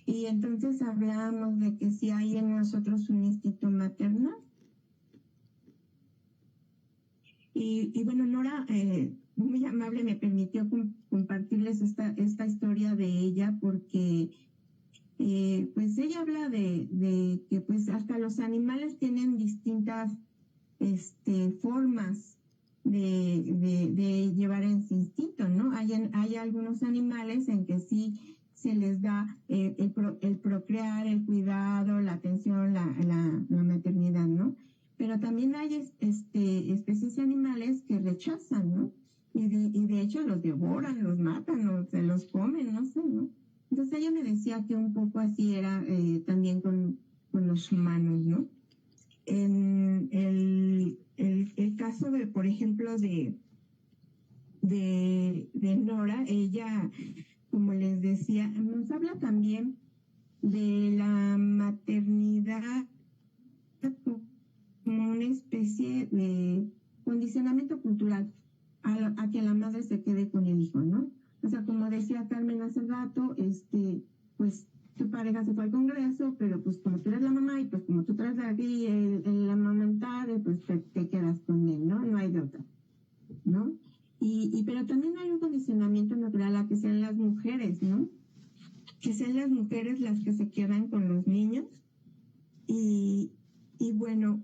Y entonces hablamos de que si hay en nosotros un instinto maternal. Y bueno, Nora, muy amable, me permitió compartirles esta historia de ella porque pues ella habla de que pues hasta los animales tienen distintas formas de llevar ese instinto, ¿no? Hay algunos animales en que sí se les da el procrear, el cuidado, la atención, la maternidad, ¿no? Pero también hay especies animales que rechazan, ¿no? Y de hecho los devoran, los matan, o se los comen, no sé, ¿no? Entonces ella me decía que un poco así era también con los humanos, ¿no? En el caso de, por ejemplo, de Nora, ella, como les decía, nos habla también de la maternidad como una especie de condicionamiento cultural a que la madre se quede con el hijo, ¿no? O sea, como decía Carmen hace rato, pues tu pareja se fue al Congreso, pero pues como tú eres la mamá y pues como tú traes aquí el amamantar, pues te quedas con él, ¿no? No hay de otra, ¿no? Pero también hay un condicionamiento natural a que sean las mujeres, ¿no? Que sean las mujeres las que se quedan con los niños y bueno,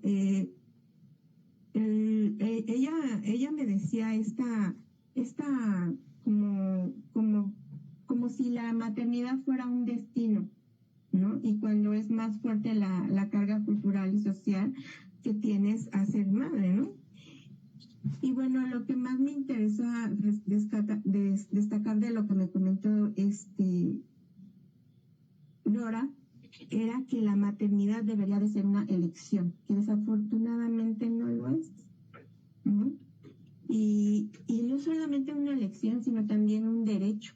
ella me decía esta como si la maternidad fuera un destino, ¿no? Y cuando es más fuerte la carga cultural y social que tienes a ser madre, ¿no? Y bueno, lo que más me interesó destacar de lo que me comentó Nora era que la maternidad debería de ser una elección, que desafortunadamente no lo es, ¿no? Y no solamente una elección, sino también un derecho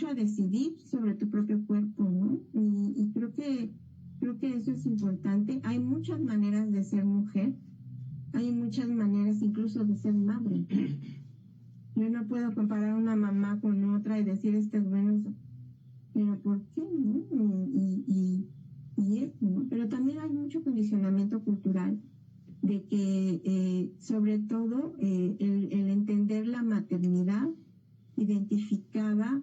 a decidir sobre tu propio cuerpo, ¿no? Y creo que eso es importante. Hay muchas maneras de ser mujer, hay muchas maneras incluso de ser madre. Yo no puedo comparar una mamá con otra y decir este es bueno, pero ¿por qué no? Y eso, ¿no? Pero también hay mucho condicionamiento cultural de que sobre todo el entender la maternidad identificada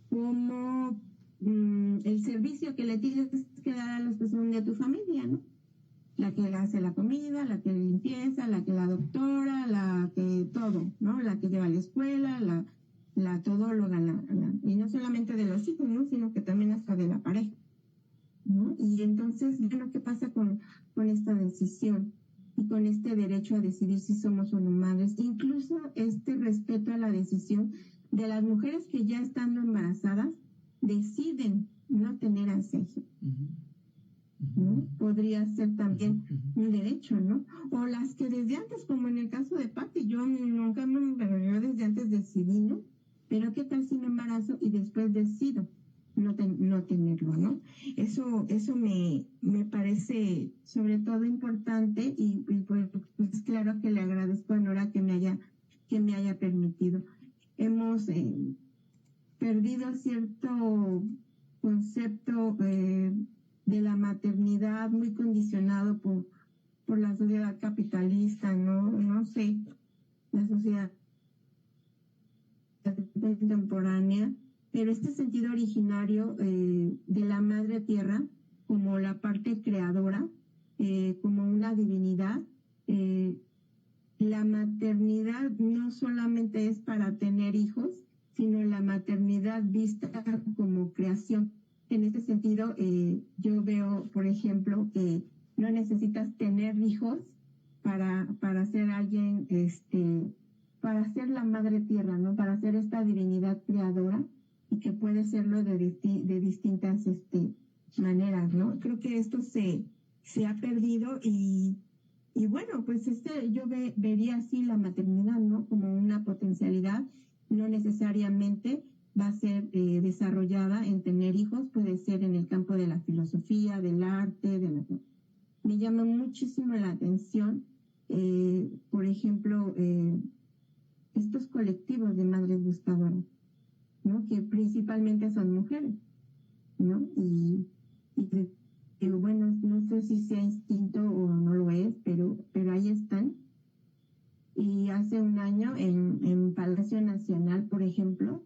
como el servicio que le tienes que dar a los que son de tu familia, ¿no? La que le hace la comida, la que limpieza, la que la doctora, la que todo, ¿no? La que lleva a la escuela, la todóloga, y no solamente de los hijos, ¿no? Sino que también hasta de la pareja, ¿no? Y entonces, bueno, ¿qué pasa con esta decisión y con este derecho a decidir si somos o no madres? Incluso este respeto a la decisión de las mujeres que ya estando embarazadas deciden no tener acceso, ¿no? Podría ser también un derecho, ¿no? O las que desde antes, como en el caso de Patti, pero yo desde antes decidí, ¿no? Pero ¿qué tal si me embarazo y después decido no tenerlo, ¿no? Eso me parece sobre todo importante y pues claro que le agradezco a Nora que me haya permitido. Hemos perdido cierto concepto de la maternidad muy condicionado por la sociedad capitalista, no sé, la sociedad contemporánea, pero este sentido originario de la madre tierra como la parte creadora, como una divinidad, la maternidad no solamente es para tener hijos, sino la maternidad vista como creación. En este sentido, yo veo, por ejemplo, que no necesitas tener hijos para ser alguien, para ser la madre tierra, ¿no? Para ser esta divinidad creadora y que puede serlo de distintas maneras, ¿no? Creo que esto se ha perdido y bueno, pues yo vería así la maternidad, ¿no? Como una potencialidad, no necesariamente va a ser desarrollada en tener hijos, puede ser en el campo de la filosofía, del arte, me llama muchísimo la atención, por ejemplo, estos colectivos de madres buscadoras, ¿no? Que principalmente son mujeres, ¿no? Y bueno, no sé si sea instinto o no lo es, pero ahí están. Y hace un año en Palacio Nacional, por ejemplo,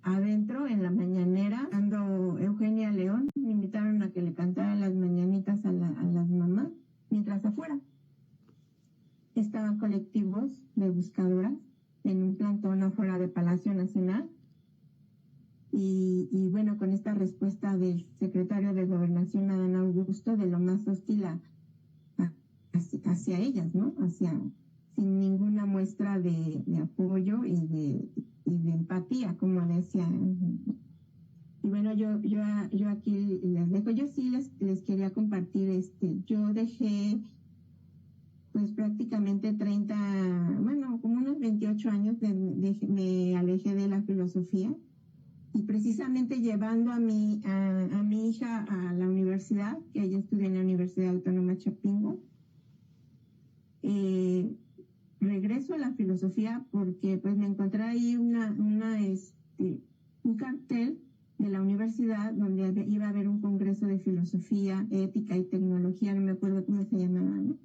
adentro en la mañanera, cuando Eugenia León me invitaron a que le cantara las mañanitas a las mamás, mientras afuera estaban colectivos de buscadoras en un plantón afuera de Palacio Nacional. Y bueno, con esta respuesta del secretario de Gobernación, Adán Augusto, de lo más hostil hacia ellas, ¿no? Sin ninguna muestra de apoyo y de empatía, como decía. Y bueno, yo aquí les dejo. Yo sí les quería compartir, yo dejé pues prácticamente como unos 28 años me alejé de la filosofía. Y precisamente llevando a mi hija a la universidad, que ella estudia en la Universidad Autónoma Chapingo, regreso a la filosofía porque pues me encontré ahí un cartel de la universidad donde iba a haber un congreso de filosofía, ética y tecnología, no me acuerdo cómo se llamaba, ¿no?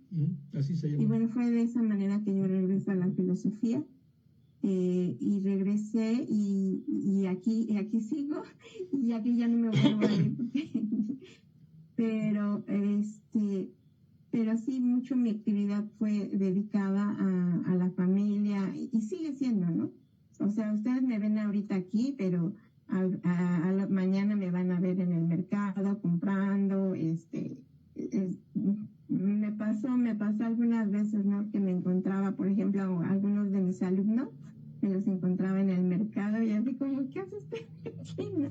Así se llama. Y bueno, fue de esa manera que yo regreso a la filosofía. Y regresé y aquí sigo y aquí ya no me vuelvo a ir pero pero sí mucho mi actividad fue dedicada a la familia y sigue siendo, ¿no? O sea, ustedes me ven ahorita aquí, pero a la mañana me van a ver en el mercado comprando, me pasó algunas veces, ¿no? Que me encontraba, por ejemplo, a algunos de mis alumnos, me los encontraba en el mercado y así como, ¿qué haces aquí, no?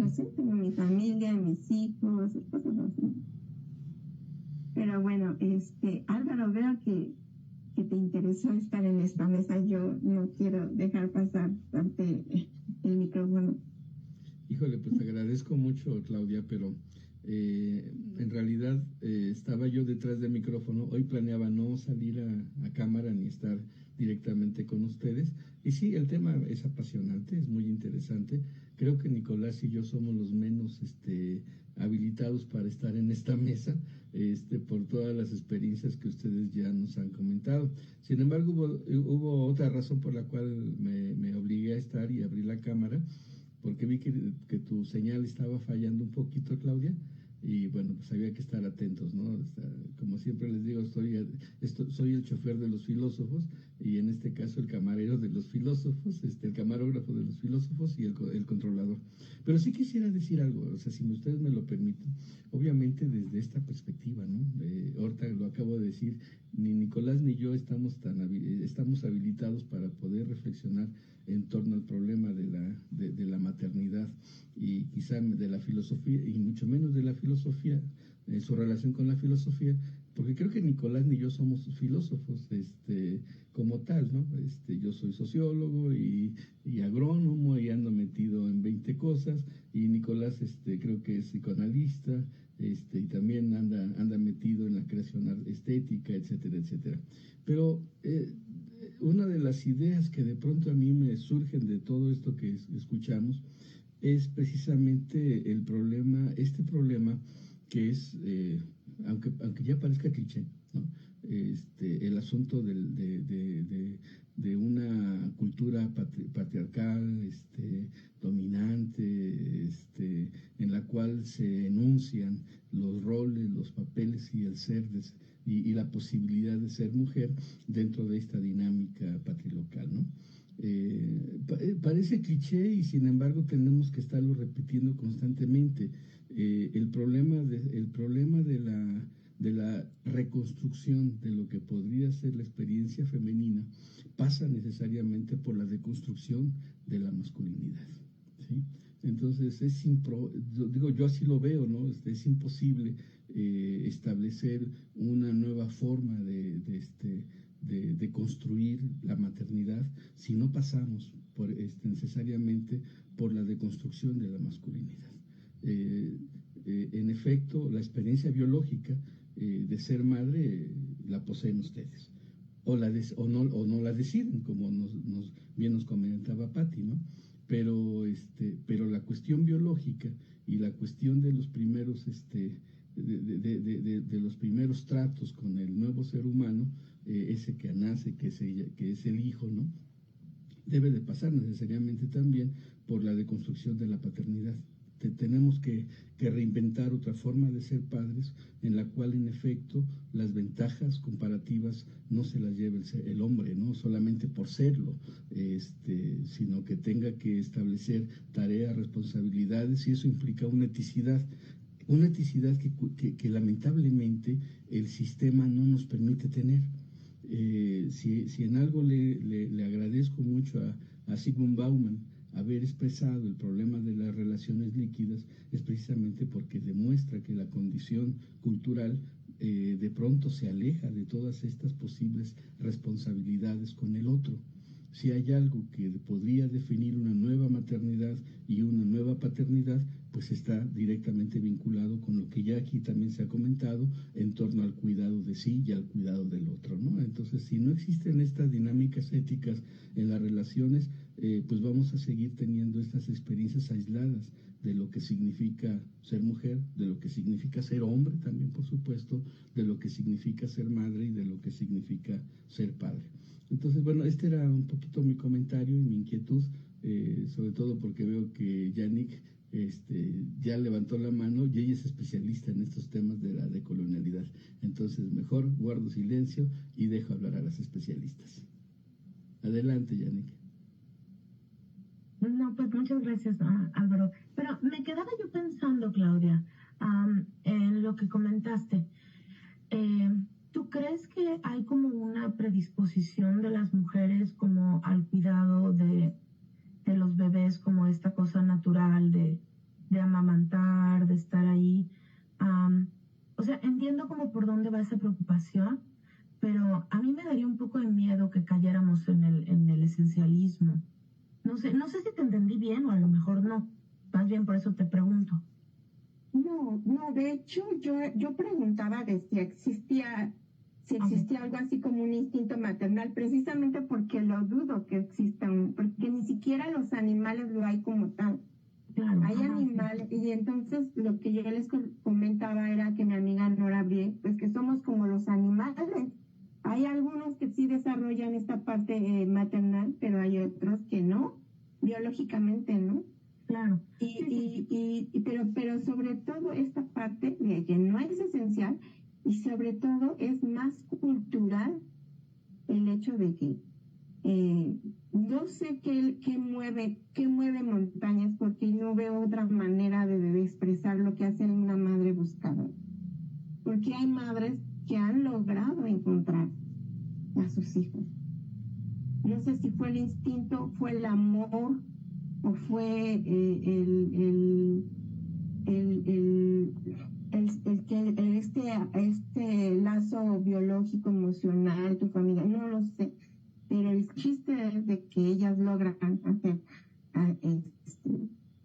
Así como mi familia, mis hijos, cosas así. Pero bueno, Álvaro, veo que te interesó estar en esta mesa. Yo no quiero dejar pasar el micrófono. Híjole, pues te agradezco mucho, Claudia, pero en realidad estaba yo detrás del micrófono. Hoy planeaba no salir a cámara ni estar directamente con ustedes. Y sí, el tema es apasionante, es muy interesante. Creo que Nicolás y yo somos los menos habilitados para estar en esta mesa, por todas las experiencias que ustedes ya nos han comentado. Sin embargo, hubo otra razón por la cual me obligué a estar y abrí la cámara, porque vi que tu señal estaba fallando un poquito, Claudia, y bueno, pues había que estar atentos, ¿no? O sea, como siempre les digo, soy el chofer de los filósofos, y en este caso el camarero de los filósofos, el camarógrafo de los filósofos y el controlador. Pero sí quisiera decir algo, o sea, si ustedes me lo permiten, obviamente desde esta perspectiva, ¿no? Ahorita lo acabo de decir, ni Nicolás ni yo estamos habilitados para poder reflexionar en torno al problema de la maternidad y quizá de la filosofía, y mucho menos de la filosofía, su relación con la filosofía, porque creo que Nicolás ni yo somos filósofos como tal, ¿no? Yo soy sociólogo y agrónomo y ando metido en 20 cosas, y Nicolás creo que es psicoanalista, y también anda metido en la creación estética, etcétera, etcétera. Pero una de las ideas que de pronto a mí me surgen de todo esto que escuchamos es precisamente este problema que es, aunque ya parezca cliché, ¿no? El asunto de una cultura patriarcal, dominante, en la cual se enuncian los roles, los papeles y el ser y la posibilidad de ser mujer dentro de esta dinámica patrilocal, ¿no? Parece cliché y sin embargo tenemos que estarlo repitiendo constantemente. El problema de la reconstrucción de lo que podría ser la experiencia femenina pasa necesariamente por la deconstrucción de la masculinidad, ¿sí? Entonces yo así lo veo, ¿no? Es imposible establecer una nueva forma de construir la maternidad si no pasamos necesariamente por la deconstrucción de la masculinidad. En efecto, la experiencia biológica de ser madre la poseen ustedes, o no la deciden, como bien nos comentaba Patti, ¿no? Pero la cuestión biológica y la cuestión de los primeros de los primeros tratos con el nuevo ser humano, ese que nace, que es el hijo, ¿no? Debe de pasar necesariamente también por la deconstrucción de la paternidad. Tenemos que reinventar otra forma de ser padres, en la cual en efecto las ventajas comparativas no se las lleve el hombre, no solamente por serlo, sino que tenga que establecer tareas, responsabilidades, y eso implica una eticidad que lamentablemente el sistema no nos permite tener. Si en algo le agradezco mucho a Zygmunt Bauman haber expresado el problema de las relaciones líquidas, es precisamente porque demuestra que la condición cultural de pronto se aleja de todas estas posibles responsabilidades con el otro. Si hay algo que podría definir una nueva maternidad y una nueva paternidad, pues está directamente vinculado con lo que ya aquí también se ha comentado en torno al cuidado de sí y al cuidado del otro, ¿no? Entonces, si no existen estas dinámicas éticas en las relaciones, pues vamos a seguir teniendo estas experiencias aisladas de lo que significa ser mujer, de lo que significa ser hombre también, por supuesto, de lo que significa ser madre y de lo que significa ser padre. Entonces, bueno, este era un poquito mi comentario y mi inquietud, sobre todo porque veo que Yannick ya levantó la mano y ella es especialista en estos temas de la decolonialidad. Entonces, mejor guardo silencio y dejo hablar a las especialistas. Adelante, Yannick. No, pues muchas gracias, Álvaro. Pero me quedaba yo pensando, Claudia, en lo que comentaste. ¿Tú crees que hay como una predisposición de las mujeres como al cuidado de los bebés, como esta cosa natural de amamantar, de estar ahí? O sea, entiendo como por dónde va esa preocupación, pero a mí me daría un poco de miedo que cayéramos en el esencialismo. No sé si te entendí bien o a lo mejor no. Más bien por eso te pregunto. No, de hecho yo preguntaba de si existía algo así como un instinto maternal, precisamente porque lo dudo que exista porque ni siquiera los animales lo hay como tal. Claro. Hay animales, y entonces lo que yo les comentaba era que mi amiga Nora Brie, pues que somos como los animales. Hay algunos que sí desarrollan esta parte maternal, pero hay otros que no, biológicamente no. Claro. Pero sobre todo esta parte de que no es esencial y sobre todo es más cultural el hecho de que no sé qué mueve montañas, porque no veo otra manera de expresar lo que hace una madre buscadora. Porque hay madres que han logrado encontrar a sus hijos. No sé si fue el instinto, fue el amor o fue este lazo biológico, emocional, tu familia, no lo sé, pero el chiste es de que ellas logran hacer,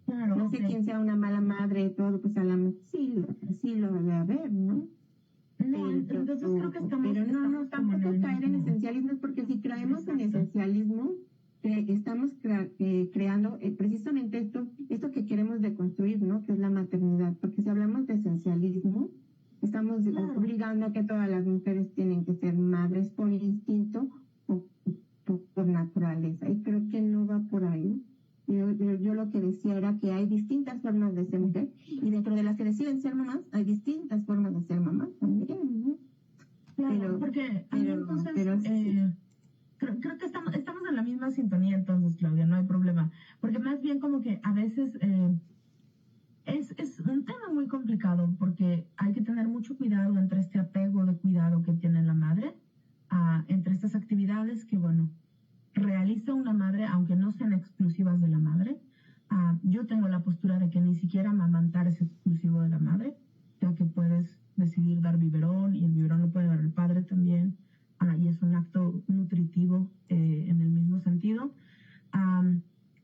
Claro, no sé quién sea una mala madre, todo, pues a la sí lo debe haber, ¿no? No, entonces creo que estamos... Pero no, tampoco caer en mismo. esencialismo, porque si caemos en esencialismo, estamos creando precisamente esto que queremos deconstruir, ¿no? Que es la maternidad, porque si hablamos de esencialismo, estamos obligando a que todas las mujeres tienen que ser madres por instinto o por naturaleza, y creo que no va por ahí. Yo lo que decía era que hay distintas formas de ser mujer, y dentro de las que deciden ser mamás, hay distintas formas de ser mamás también, ¿no? Claro, porque a mí entonces... Creo que estamos en la misma sintonía entonces, Claudia, no hay problema. Porque más bien como que a veces es un tema muy complicado, porque hay que tener mucho cuidado entre este apego de cuidado que tiene la madre, entre estas actividades que, bueno, realiza una madre, aunque no sean exclusivas de la madre. Yo tengo la postura de que ni siquiera amamantar es exclusivo de la madre. Creo que puedes decidir dar biberón, y el biberón lo puede dar el padre también. Y es un acto nutritivo en el mismo sentido.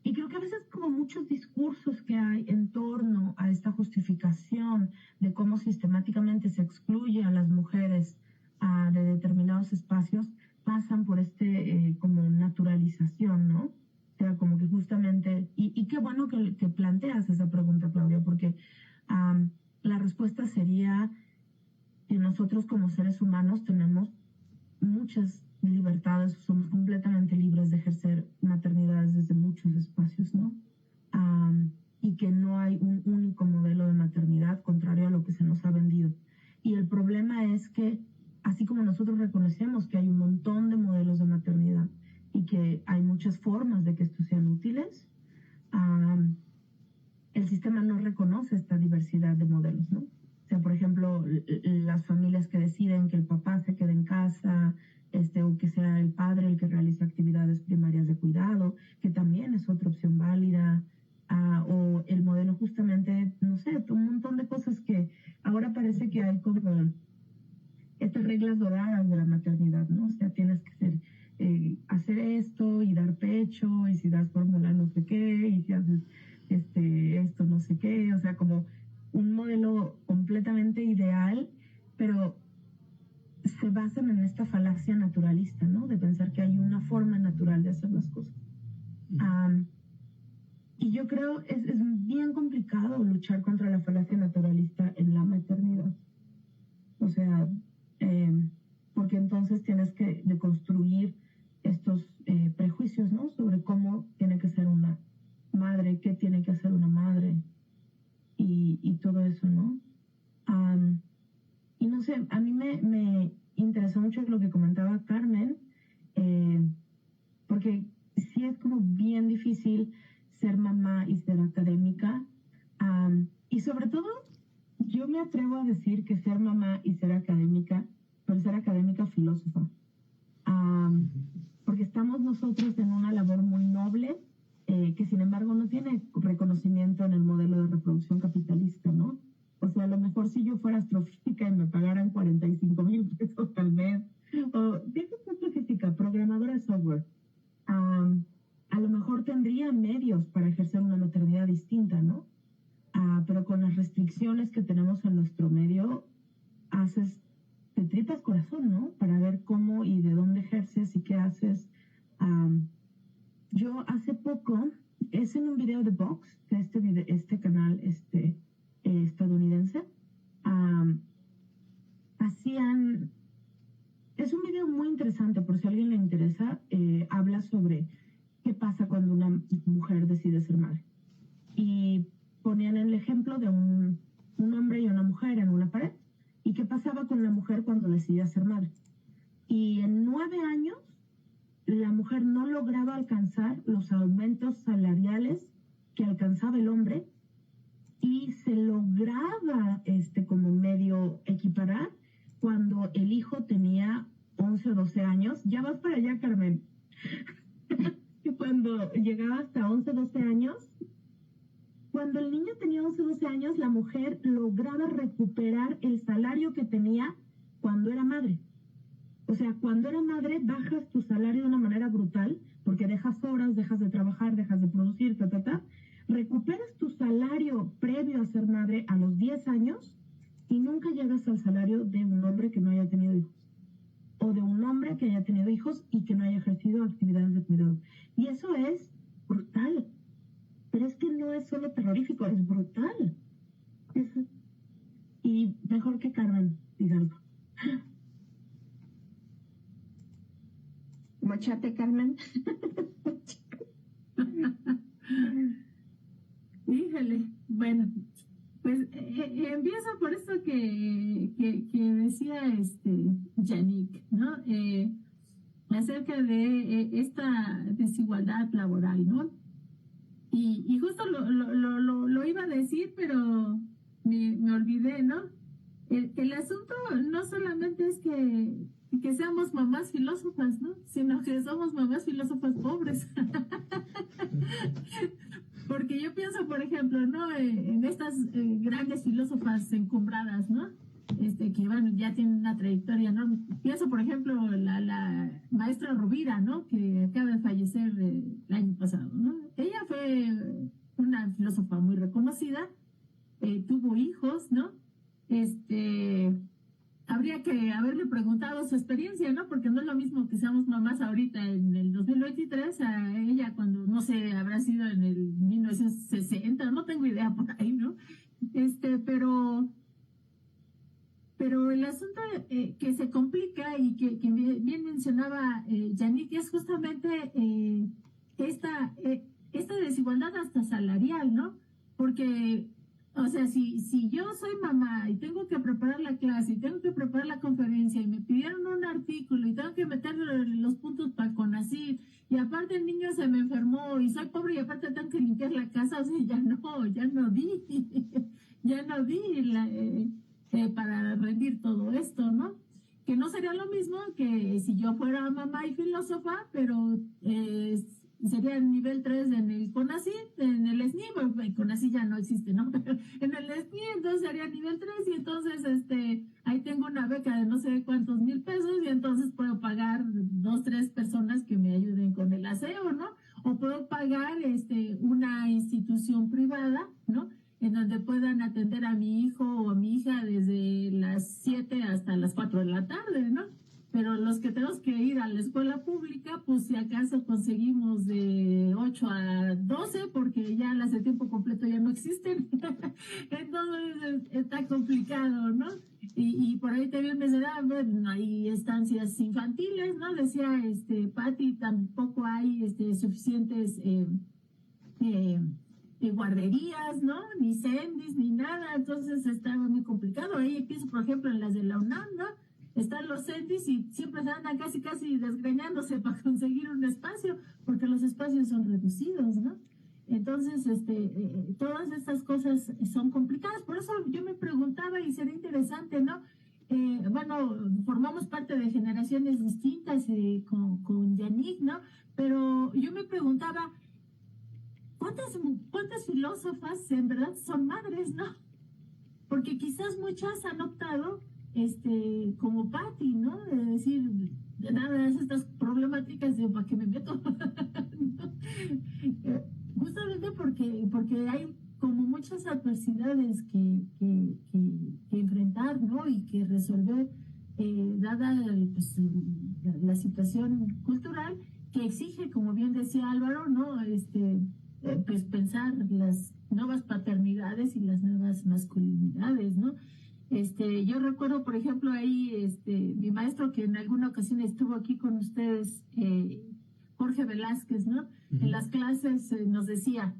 Y creo que a veces como muchos discursos que hay en torno a esta justificación de cómo sistemáticamente se excluye a las mujeres de determinados espacios pasan por como naturalización, ¿no? O sea, como que justamente, y qué bueno que planteas esa pregunta, Claudia, porque la respuesta sería que nosotros como seres humanos tenemos muchas libertades, somos completamente libres de ejercer maternidades desde muchos espacios, ¿no? Y que no hay un único modelo de maternidad, contrario a lo que se nos ha vendido. Y el problema es que, así como nosotros reconocemos que hay un montón de modelos de maternidad y que hay muchas formas de que estos sean útiles, el sistema no reconoce esta diversidad de modelos, ¿no? O sea, por ejemplo, las familias que deciden que el papá se quede en casa, o que sea el padre el que realice actividades primarias de cuidado, que también es otra opción válida, o el modelo justamente, no sé, un montón de cosas que ahora parece que hay como estas reglas doradas de la maternidad, ¿no? O sea, tienes que hacer esto y dar pecho, y si das fórmula no sé qué, y si haces esto no sé qué, o sea, como un modelo completamente ideal, pero se basan en esta falacia naturalista, ¿no? De pensar que hay una forma natural de hacer las cosas. Y yo creo es bien complicado luchar contra la falacia naturalista en la maternidad. O sea, porque entonces tienes que deconstruir estos prejuicios, ¿no? Sobre cómo tiene que ser una madre, qué tiene que hacer una madre, porque sí es como bien difícil ser mamá y ser académica. Y sobre todo, yo me atrevo a decir que ser mamá y ser académica, pero ser académica filósofa. Porque estamos nosotros en una labor muy noble, que sin embargo no tiene reconocimiento en el modelo de reproducción capitalista, ¿no? O sea, a lo mejor si yo fuera astrofísica y me pagaran 45,000 pesos al mes, o deja de astrofísica, programadora de software, a lo mejor tendría medios para ejercer una maternidad distinta, ¿no? Pero con las restricciones que tenemos en nuestro medio, te tripas corazón, ¿no? Para ver cómo y de dónde ejerces y qué haces. Yo hace poco, es en un video de Vox, de este canal estadounidense, es un video muy interesante, por si a alguien le interesa, habla sobre qué pasa cuando una mujer decide ser madre. Y ponían el ejemplo de un hombre y una mujer en una pared. ¿Y qué pasaba con la mujer cuando decidía ser madre? Y en 9 años, la mujer no lograba alcanzar los aumentos salariales que alcanzaba el hombre y se lograba como medio equiparar cuando el hijo tenía 11 o 12 años. Ya vas para allá, Carmen. Cuando llegaba hasta 11 o 12 años, cuando el niño tenía 11 o 12 años, la mujer lograba recuperar el salario que tenía cuando era madre. O sea, cuando era madre, bajas tu salario de una manera brutal, porque dejas horas, dejas de trabajar, dejas de producir, recuperas tu salario previo a ser madre a los 10 años y nunca llegas al salario de un hombre que no haya tenido hijos. O de un hombre que haya tenido hijos y que no haya ejercido actividades de cuidado. Y eso es brutal. Pero es que no es solo terrorífico, es brutal. Y mejor que Carmen Hidalgo. Mochate, Carmen. Híjole, bueno, pues empiezo por esto que decía Yannick, ¿no? Acerca de esta desigualdad laboral, ¿no? Y justo lo iba a decir, pero me olvidé, ¿no? El asunto no solamente es que seamos mamás filósofas, ¿no? Sino que somos mamás filósofas pobres. Porque yo pienso, por ejemplo, ¿no? En estas grandes filósofas encumbradas, ¿no? Que bueno, ya tienen una trayectoria, ¿no? Pienso, por ejemplo, la maestra Rovira, ¿no? Que acaba de fallecer el año pasado, ¿no? Ella fue una filósofa muy reconocida, tuvo hijos, ¿no? Habría que haberle preguntado su experiencia, ¿no? Porque no es lo mismo que seamos mamás ahorita en el 2023 a ella cuando, no sé, habrá sido en el 1960, no tengo idea por ahí, ¿no? Pero el asunto que se complica y que bien mencionaba Yannick es justamente esta desigualdad hasta salarial, ¿no? Porque, o sea, si yo soy mamá y tengo que preparar la clase y tengo que preparar la conferencia y me pidieron un artículo y tengo que meter los puntos para el CONACYT y aparte el niño se me enfermó y soy pobre y aparte tengo que limpiar la casa, o sea, ya no di para rendir todo esto, ¿no? Que no sería lo mismo que si yo fuera mamá y filósofa, pero sería el nivel 3 en el CONACYT, en el SNI, bueno, el CONACYT ya no existe, ¿no? Pero en el SNI entonces sería nivel 3 y entonces ahí tengo una beca de no sé cuántos mil pesos y entonces puedo pagar 2, 3 personas que me ayuden con el aseo, ¿no? O puedo pagar una institución privada, ¿no? En donde puedan atender a mi hijo o a mi hija desde las 7 hasta las 4 de la tarde, ¿no? Pero los que tenemos que ir a la escuela pública, pues si acaso conseguimos de 8 a 12, porque ya las de tiempo completo ya no existen. Entonces está complicado, ¿no? Y por ahí también me mencionaba, no hay estancias infantiles, ¿no? Decía Patti, tampoco hay suficientes guarderías, ¿no? Ni CENDIS, ni nada, entonces estaba muy complicado. Ahí pienso, por ejemplo, en las de la UNAM, ¿no? Están los CENDIS y siempre se andan casi desgreñándose para conseguir un espacio. espacio, porque los espacios son reducidos, ¿no? Entonces, todas estas cosas son complicadas. Por eso yo me preguntaba, y sería interesante, ¿no? Bueno, formamos parte de generaciones distintas con Yannick, ¿no? Pero yo me preguntaba, ¿cuántas filósofas en verdad son madres, ¿no? Porque quizás muchas han optado, como Patti, ¿no? De decir, nada, estas problemáticas de ¿para qué me meto? ¿No? Justamente porque hay como muchas adversidades que enfrentar, ¿no? Y que resolver, dada pues, la situación cultural que exige, como bien decía Álvaro, ¿no? Pues pensar las nuevas paternidades y las nuevas masculinidades, ¿no? Yo recuerdo, por ejemplo, ahí mi maestro que en alguna ocasión estuvo aquí con ustedes, Jorge Velázquez, ¿no? En las clases nos decía,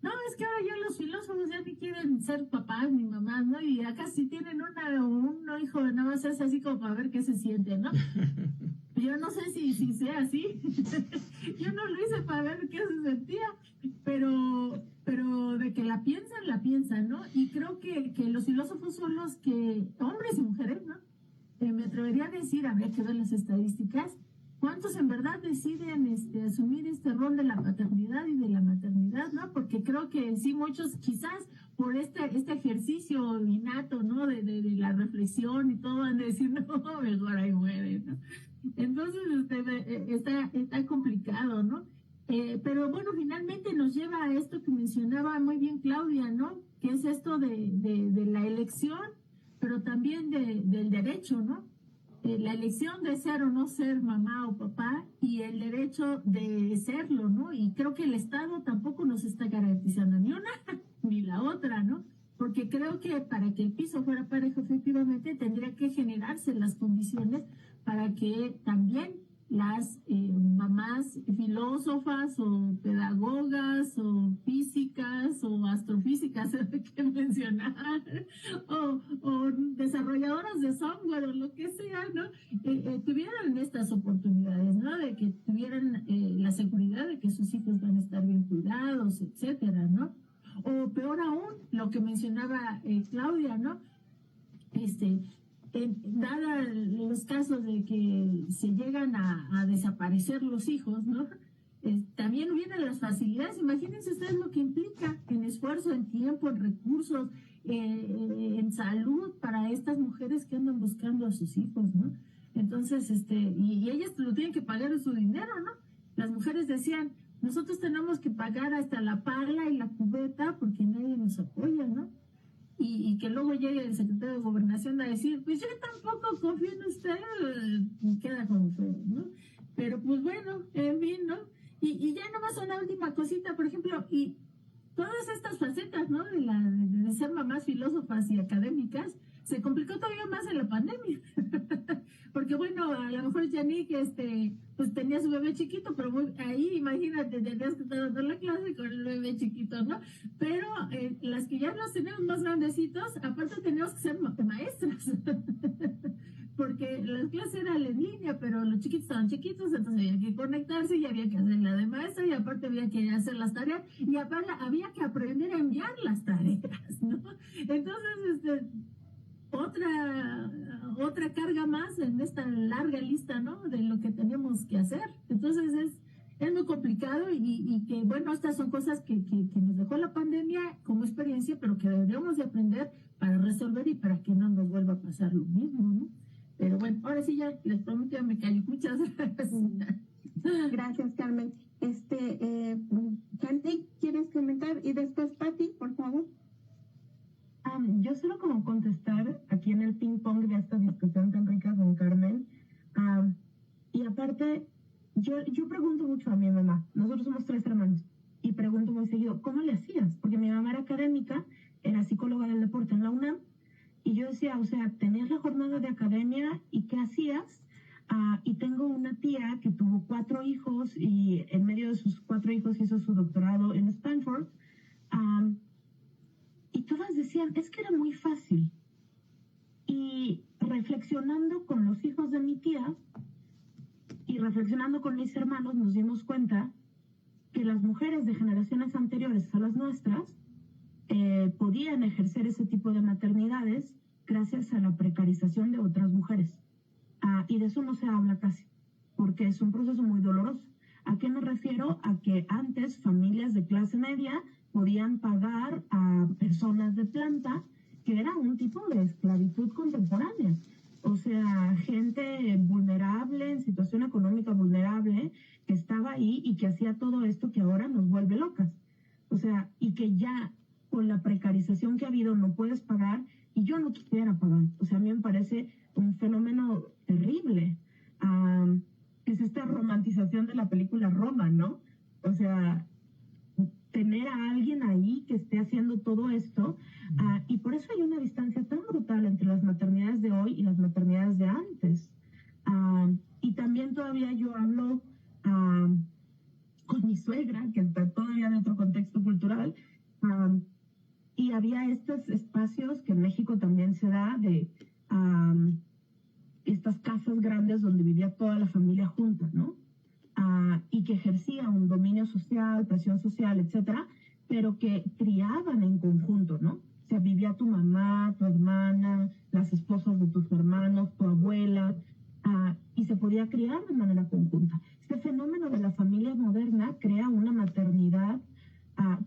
no, es que ahora ya los filósofos ya ni quieren ser papás ni mamás, ¿no? Y acá si tienen un hijo, nada más es así como para ver qué se siente, ¿no? Yo no sé si sea así. Yo no lo hice para ver qué se sentía, pero de que la piensan, ¿no? Y creo que los filósofos son los que, hombres y mujeres, ¿no? Me atrevería a decir, habría que ver las estadísticas, ¿cuántos en verdad deciden asumir este rol de la paternidad y de la maternidad, ¿no? Porque creo que sí, muchos quizás por este ejercicio innato, ¿no? De la reflexión y todo, van a decir, no, mejor ahí muere, ¿no? Entonces, está complicado, ¿no? Pero bueno, finalmente nos lleva a esto que mencionaba muy bien Claudia, ¿no? Que es esto de la elección, pero también del derecho, ¿no? La elección de ser o no ser mamá o papá y el derecho de serlo, ¿no? Y creo que el Estado tampoco nos está garantizando ni una ni la otra, ¿no? Porque creo que para que el piso fuera parejo, efectivamente, tendría que generarse las condiciones para que también las mamás filósofas o pedagogas o físicas o astrofísicas que mencionar o desarrolladoras de software o lo que sea, ¿no? Tuvieran estas oportunidades, ¿no? De que tuvieran la seguridad de que sus hijos van a estar bien cuidados, etcétera, ¿no? O peor aún, lo que mencionaba Claudia, ¿no? Dada los casos de que se llegan a desaparecer los hijos, ¿no? También vienen las facilidades. Imagínense ustedes lo que implica en esfuerzo, en tiempo, en recursos, en salud para estas mujeres que andan buscando a sus hijos, ¿no? Entonces, y ellas lo tienen que pagar de su dinero, ¿no? Las mujeres decían, nosotros tenemos que pagar hasta la pala y la cubeta porque nadie nos apoya, ¿no? Y que luego llegue el secretario de Gobernación a decir, pues yo tampoco confío en usted, queda como feo, ¿no? Pero pues bueno, en fin, ¿no? Y ya nomás una última cosita, por ejemplo, y todas estas facetas, ¿no? De ser mamás filósofas y académicas, se complicó todavía más en la pandemia. Porque bueno, a lo mejor Yannick, pues tenía su bebé chiquito, pero ahí, imagínate, tenías que estar dando la clase con el bebé chiquito, ¿no? Pero las que ya los tenemos más grandecitos, aparte teníamos que ser maestras. Porque las clases eran en línea, pero los chiquitos estaban chiquitos, entonces había que conectarse y había que hacer la de maestra y aparte había que hacer las tareas y aparte había que aprender a enviar las tareas, ¿no? Entonces, otra carga más en esta larga lista, ¿no? De lo que tenemos que hacer. Entonces es muy complicado y que, bueno, estas son cosas que nos dejó la pandemia como experiencia, pero que deberíamos de aprender para resolver y para que no nos vuelva a pasar lo mismo, ¿no? Pero bueno, ahora sí ya les prometo, ya me callo. Muchas gracias. Gracias, Carmen. Yannick, ¿quieres comentar? Y después Patti, por favor. Yo solo como contestar aquí en el ping pong de esta discusión tan rica con Carmen. Y aparte, yo pregunto mucho a mi mamá. Nosotros somos 3 hermanos. Y pregunto muy seguido, ¿cómo le hacías? Porque mi mamá era académica, era psicóloga del deporte en la UNAM. Y yo decía, o sea, tenías la jornada de academia y ¿qué hacías? Y tengo una tía que tuvo 4 hijos y en medio de sus 4 hijos hizo su doctorado en Stanford. Y todas decían, es que era muy fácil. Y reflexionando con los hijos de mi tía, Y reflexionando con mis hermanos nos dimos cuenta que las mujeres de generaciones anteriores a las nuestras podían ejercer ese tipo de maternidades gracias a la precarización de otras mujeres. Y de eso no se habla casi, porque es un proceso muy doloroso. ¿A qué me refiero? A que antes familias de clase media podían pagar a personas de planta, que era un tipo de esclavitud contemporánea. O sea, gente vulnerable, en situación económica vulnerable, que estaba ahí y que hacía todo esto que ahora nos vuelve locas. O sea, y que ya con la precarización que ha habido no puedes pagar, y yo no quisiera pagar. O sea, a mí me parece un fenómeno terrible. Es esta romantización de la película Roma, ¿no? O sea, tener a alguien ahí que esté haciendo todo esto, y por eso hay una distancia tan brutal entre las maternidades de hoy y las maternidades de antes. Y también todavía yo hablo con mi suegra, que está todavía en otro contexto cultural, y había estos espacios que en México también se da de estas casas grandes donde vivía toda la familia junta, ¿no? Y que ejercía un dominio social, presión social, etcétera, pero que criaban en conjunto, ¿no? O sea, vivía tu mamá, tu hermana, las esposas de tus hermanos, tu abuela, y se podía criar de manera conjunta. Este fenómeno de la familia moderna crea una maternidad,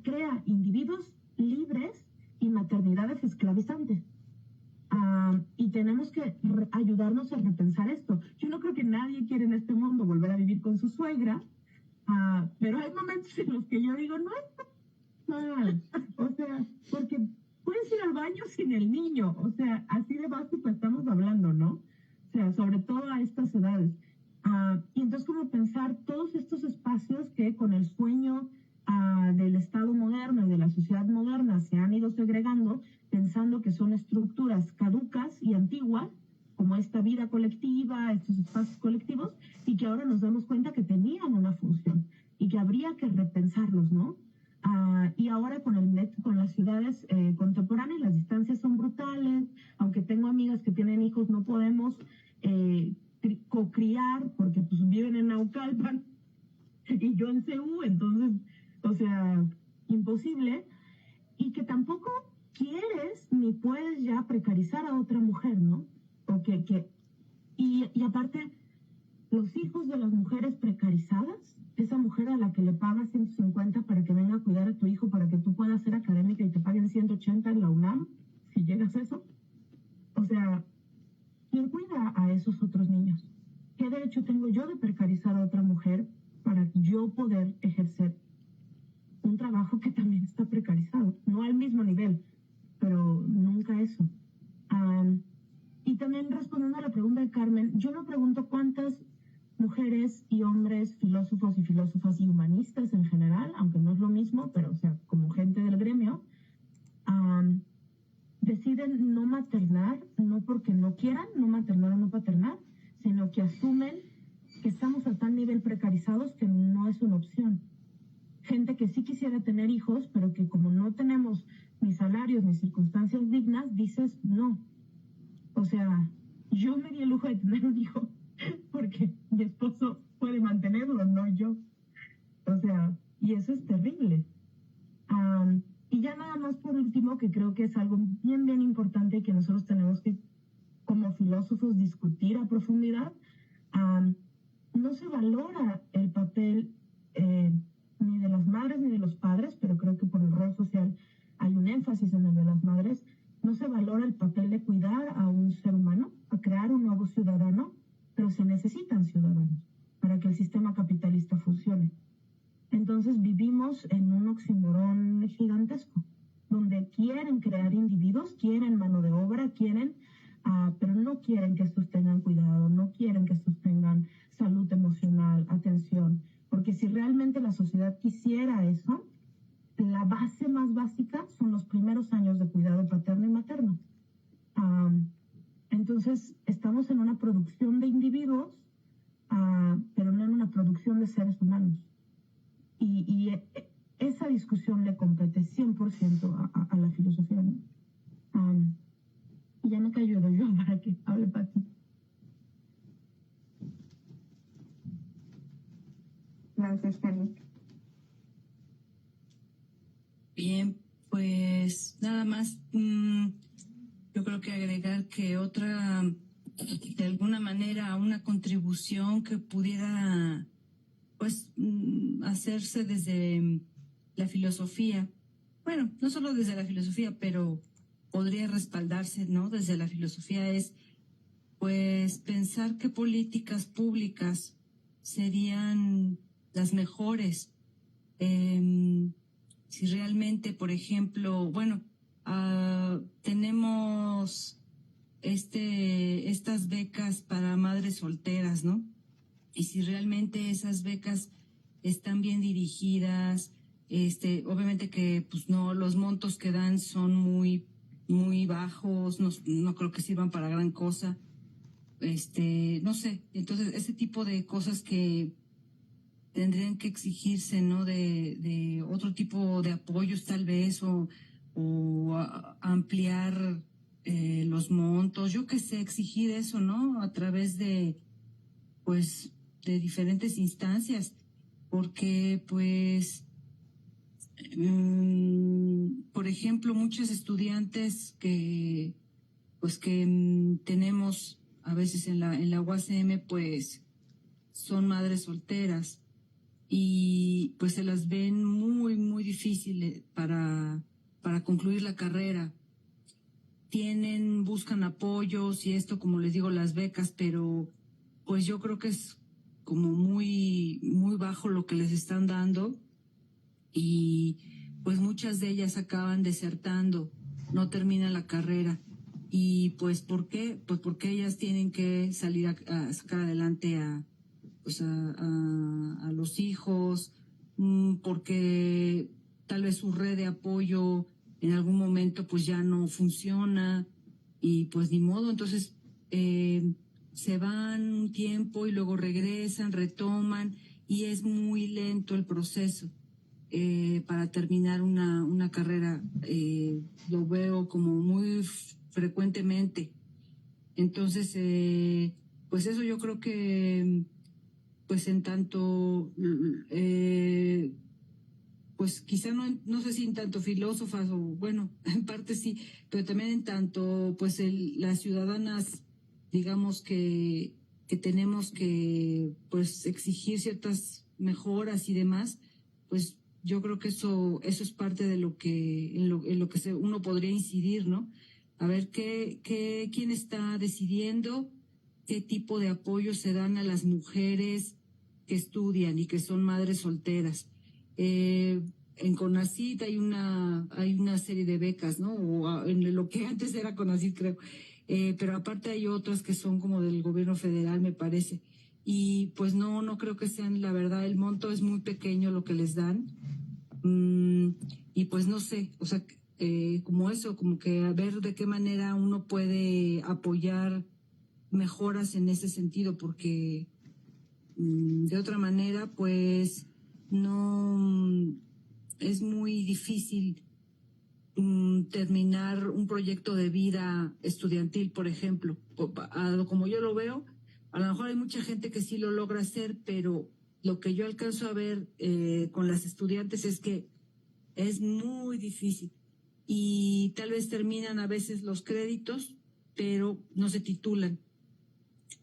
crea individuos libres y maternidades esclavizantes. Y tenemos que ayudarnos a repensar esto. Yo no creo que nadie quiere en este mundo volver a vivir con su suegra, pero hay momentos en los que yo digo, no está mal. O sea, porque puedes ir al baño sin el niño. O sea, así de básico estamos hablando, ¿no? O sea, sobre todo a estas edades. Y entonces como pensar todos estos espacios que con el sueño del Estado moderno y de la sociedad moderna se han ido segregando, pensando que son estructuras caducas y antiguas, como esta vida colectiva, estos espacios colectivos, y que ahora nos damos cuenta que tenían una función y que habría que repensarlos, ¿no? Y ahora con las ciudades contemporáneas las distancias son brutales, aunque tengo amigas que tienen hijos, no podemos cocriar porque pues viven en Naucalpan y yo en CU, entonces, o sea, imposible, y que tampoco quieres ni puedes ya precarizar a otra mujer, ¿no? Y aparte, los hijos de las mujeres precarizadas, esa mujer a la que le pagas 150 para que venga a cuidar a tu hijo, para que tú puedas ser académica y te paguen 180 en la UNAM, si llegas a eso. O sea, ¿quién cuida a esos otros niños? ¿Qué derecho tengo yo de precarizar a otra mujer para yo poder ejercer un trabajo que también está precarizado? No al mismo nivel, pero nunca eso. Y también respondiendo a la pregunta de Carmen, yo me pregunto cuántas mujeres y hombres, filósofos y filósofas y humanistas en general, aunque no es lo mismo, pero o sea, como gente del gremio, deciden no maternar, no porque no quieran, no maternar o no paternar, sino que asumen que estamos a tal nivel precarizados que no es una opción. Gente que sí quisiera tener hijos, pero que como no tenemos ni salarios ni circunstancias dignas, dices no. O sea, yo me di el lujo de tener un hijo porque mi esposo puede mantenerlo, no yo. O sea, y eso es terrible. Y ya nada más por último, que creo que es algo bien, bien importante que nosotros tenemos que, como filósofos, discutir a profundidad. No se valora el papel ni de las madres ni de los padres, pero creo que por el rol social hay un énfasis en el de las madres. No se valora el papel de cuidar a un ser humano, a crear un nuevo ciudadano, pero se necesitan ciudadanos para que el sistema capitalista funcione. Entonces vivimos en un oxímoron gigantesco, donde quieren crear individuos, quieren mano de obra, quieren, pero no quieren que estos tengan cuidado, no quieren que estos tengan salud emocional, atención, porque si realmente la sociedad quisiera eso, la base más básica son los primeros años de cuidado paterno y materno. Entonces, estamos en una producción de individuos, pero no en una producción de seres humanos. Y esa discusión le compete 100% a la filosofía. Y ya me cayó de yo para que hable Pati. clases también. Bien, pues nada más, yo creo que agregar que otra, de alguna manera, una contribución que pudiera, pues, hacerse desde la filosofía. Bueno, no solo desde la filosofía, pero podría respaldarse, ¿no? Desde la filosofía es, pues, pensar qué políticas públicas serían las mejores. Si realmente, por ejemplo, bueno, tenemos estas becas para madres solteras, ¿no? Y si realmente esas becas están bien dirigidas, obviamente que pues no, los montos que dan son muy, muy bajos, no creo que sirvan para gran cosa, no sé, entonces ese tipo de cosas que tendrían que exigirse, ¿no? De otro tipo de apoyos tal vez, o ampliar los montos, yo qué sé, exigir eso, ¿no? A través de, pues, de diferentes instancias, porque, pues, por ejemplo, muchos estudiantes pues, que tenemos a veces en la UACM, pues, son madres solteras y pues se las ven muy, muy difíciles para concluir la carrera. Buscan apoyos y esto, como les digo, las becas, pero pues yo creo que es como muy, muy bajo lo que les están dando y pues muchas de ellas acaban desertando, no terminan la carrera. Y pues ¿por qué? Pues porque ellas tienen que salir a sacar adelante a los hijos, porque tal vez su red de apoyo en algún momento pues ya no funciona y pues ni modo, entonces se van un tiempo y luego regresan, retoman y es muy lento el proceso para terminar una carrera, lo veo como muy frecuentemente. Entonces, pues eso yo creo que pues en tanto, pues quizá no sé si en tanto filósofas o bueno, en parte sí, pero también en tanto, pues las ciudadanas, digamos que tenemos que pues exigir ciertas mejoras y demás, pues yo creo que eso es parte de lo que, en lo que uno podría incidir, ¿no? A ver quién está decidiendo qué tipo de apoyo se dan a las mujeres que estudian y que son madres solteras. En CONACYT hay una serie de becas, ¿no? O en lo que antes era CONACYT, creo. Pero aparte hay otras que son como del gobierno federal, me parece. Y pues no creo que sean, la verdad, el monto es muy pequeño lo que les dan. Y pues no sé, o sea, como eso, como que a ver de qué manera uno puede apoyar mejoras en ese sentido, porque de otra manera, pues no es muy difícil terminar un proyecto de vida estudiantil, por ejemplo. Como yo lo veo, a lo mejor hay mucha gente que sí lo logra hacer, pero lo que yo alcanzo a ver con las estudiantes es que es muy difícil y tal vez terminan a veces los créditos, pero no se titulan.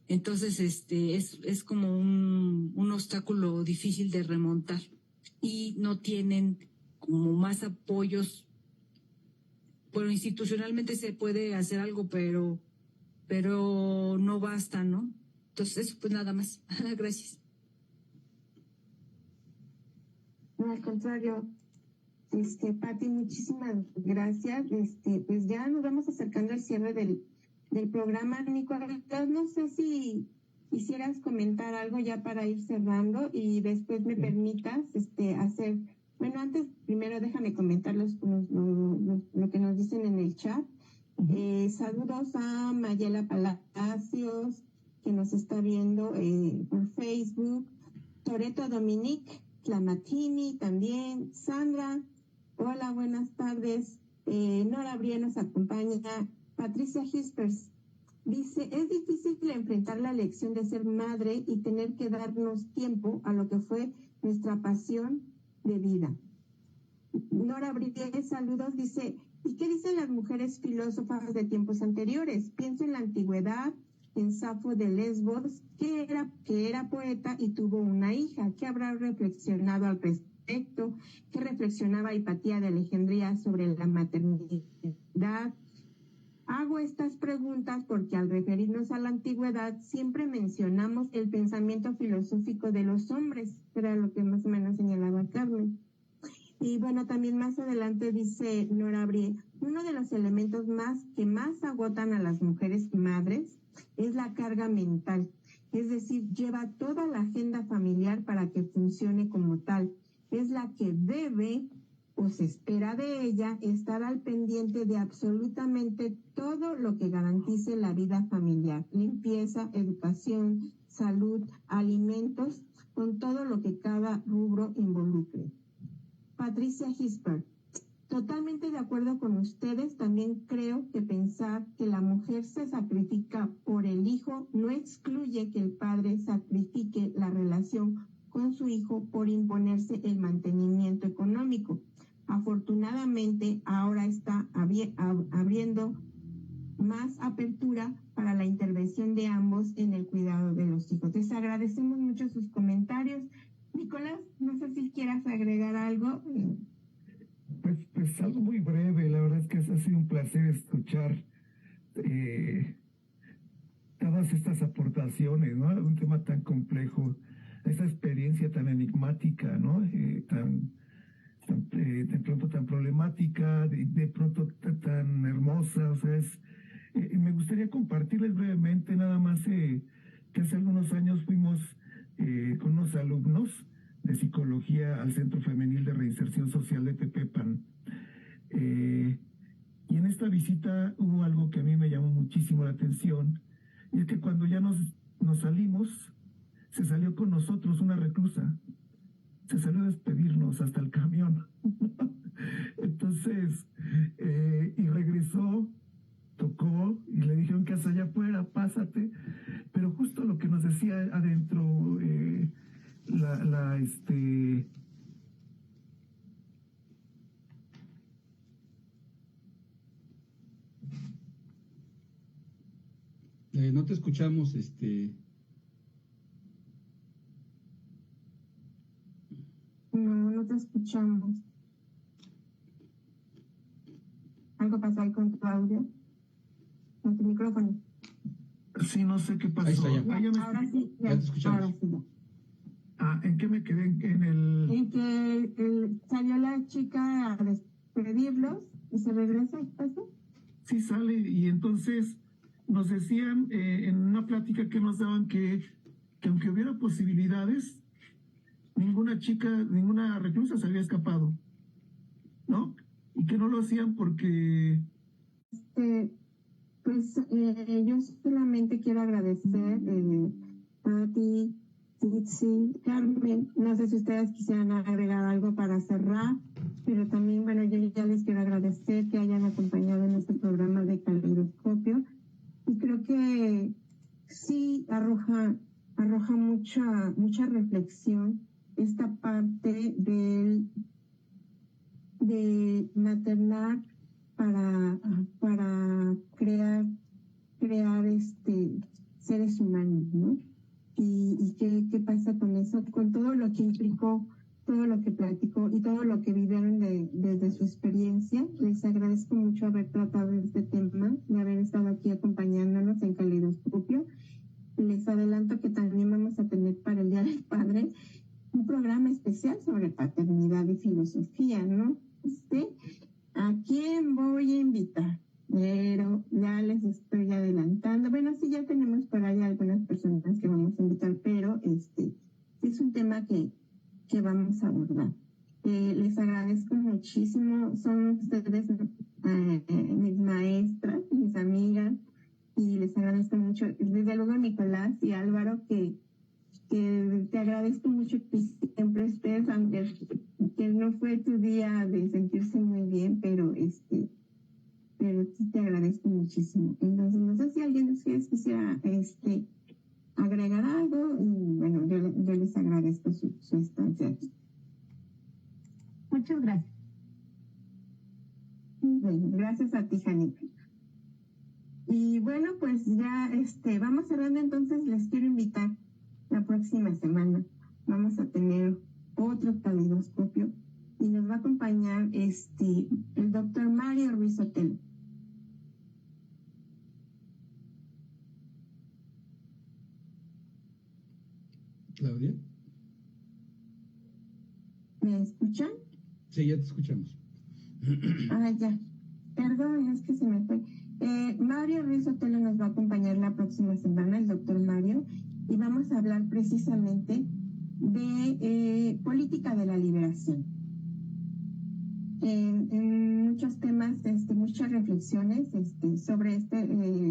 Entonces, es como un obstáculo difícil de remontar y no tienen como más apoyos. Bueno, institucionalmente se puede hacer algo, pero no basta, ¿no? Entonces, eso pues nada más. Gracias. No, al contrario, Pati, muchísimas gracias. Pues ya nos vamos acercando al cierre del programa. Nicolás, no sé si quisieras comentar algo ya para ir cerrando y después me permitas hacer, bueno, antes primero déjame comentar lo que nos dicen en el chat. Saludos a Mayela Palacios, que nos está viendo por Facebook, Toreto Dominique Clamatini también, Sandra, hola, buenas tardes, Nora Brie nos acompaña, Patricia Hispers dice, es difícil enfrentar la elección de ser madre y tener que darnos tiempo a lo que fue nuestra pasión de vida. Nora Brigue, saludos, dice, ¿y qué dicen las mujeres filósofas de tiempos anteriores? Pienso en la antigüedad, en Safo de Lesbos, que era poeta y tuvo una hija, que habrá reflexionado al respecto, que reflexionaba Hipatía de Alejandría sobre la maternidad. Hago estas preguntas porque al referirnos a la antigüedad siempre mencionamos el pensamiento filosófico de los hombres, que era lo que más o menos señalaba Carmen. Y bueno, también más adelante dice Nora Brie, uno de los elementos que más agotan a las mujeres madres es la carga mental, es decir, lleva toda la agenda familiar para que funcione como tal. Es la que debe o se espera de ella estar al pendiente de absolutamente todo lo que garantice la vida familiar, limpieza, educación, salud, alimentos, con todo lo que cada rubro involucre. Patricia Hisper, totalmente de acuerdo con ustedes, también creo que pensar que la mujer se sacrifica por el hijo no excluye que el padre sacrifique la relación con su hijo por imponerse el mantenimiento económico. Afortunadamente, ahora está abriendo más apertura para la intervención de ambos en el cuidado de los hijos. Les agradecemos mucho sus comentarios. Nicolás, no sé si quieras agregar algo. Pues algo muy breve, la verdad es que ha sido un placer escuchar todas estas aportaciones, ¿no? Un tema tan complejo, esta experiencia tan enigmática, ¿no? De pronto tan problemática, de pronto tan hermosa, o sea, me gustaría compartirles brevemente nada más que hace algunos años fuimos con unos alumnos de psicología al Centro Femenil de Reinserción Social de Tepepan. Y en esta visita hubo algo que a mí me llamó muchísimo la atención, y es que cuando ya nos salimos, se salió con nosotros una reclusa, se salió a despedirnos hasta el camión. Entonces, y regresó, tocó y le dijeron que hasta allá afuera, pásate. Pero justo lo que nos decía adentro, no te escuchamos, No te escuchamos. ¿Algo pasó ahí con tu audio? ¿Con tu micrófono? Sí, no sé qué pasó. Ahí está, ya. Ahora sí, ya te escuchamos. Ahora sí, ya. ¿En qué me quedé? En que salió la chica a despedirlos y se regresa, ¿qué pasó? Sí, sale, y entonces nos decían en una plática que nos daban que aunque hubiera posibilidades, ninguna reclusa se había escapado, ¿no? Y que no lo hacían porque... Pues yo solamente quiero agradecer a ti, Titsi, Carmen, no sé si ustedes quisieran agregar algo para cerrar, pero también, bueno, yo ya les quiero agradecer que hayan acompañado en este programa de Caleidoscopio, y creo que sí arroja mucha reflexión esta parte de maternar para crear seres humanos, ¿no? Y qué pasa con eso, con todo lo que implicó, todo lo que platicó y todo lo que vivieron desde su experiencia. Les agradezco mucho haber tratado este tema y haber estado aquí acompañándonos en Caleidoscopio. Les adelanto que también vamos a tener para el Día del Padre un programa especial sobre paternidad y filosofía, ¿no? ¿A quién voy a invitar? Pero ya les estoy adelantando. Bueno, sí, ya tenemos por ahí algunas personas que vamos a invitar, pero es un tema que vamos a abordar. Les agradezco muchísimo. Son ustedes mis maestras, mis amigas, y les agradezco mucho. Desde luego, Nicolás y Álvaro, que te agradezco mucho que siempre estés, aunque que no fue tu día de sentirse muy bien, pero sí te agradezco muchísimo. Entonces, no sé si alguien de ustedes quisiera agregar algo, y bueno, yo les agradezco su estancia aquí. Muchas gracias. Bueno, gracias a ti, Janita. Y bueno, pues ya vamos cerrando, entonces les quiero invitar la próxima semana. Vamos a tener otro caleidoscopio y nos va a acompañar el doctor Mario Ruiz Sotelo. Claudia. ¿Me escuchan? Sí, ya te escuchamos. Ah, ya. Perdón, es que se me fue. Mario Ruiz Sotelo nos va a acompañar la próxima semana, el doctor Mario, y vamos a hablar precisamente de política de la liberación. En muchos temas, muchas reflexiones sobre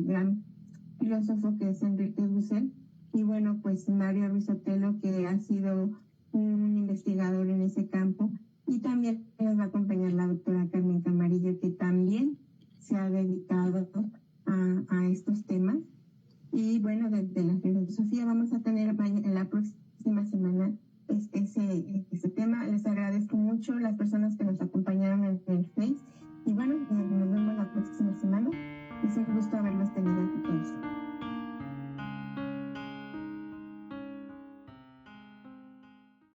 gran filósofo que es Enrique Dussel. Y bueno, pues Mario Ruiz Sotelo, que ha sido un investigador en ese campo, y también nos va a acompañar la doctora Carmen Camarillo, que también se ha dedicado a estos temas. Y bueno, desde la filosofía vamos a tener en la próxima semana ese tema. Les agradezco mucho las personas que nos acompañaron en el Face. Y bueno, nos vemos la próxima semana. Es un gusto haberlos tenido aquí todos.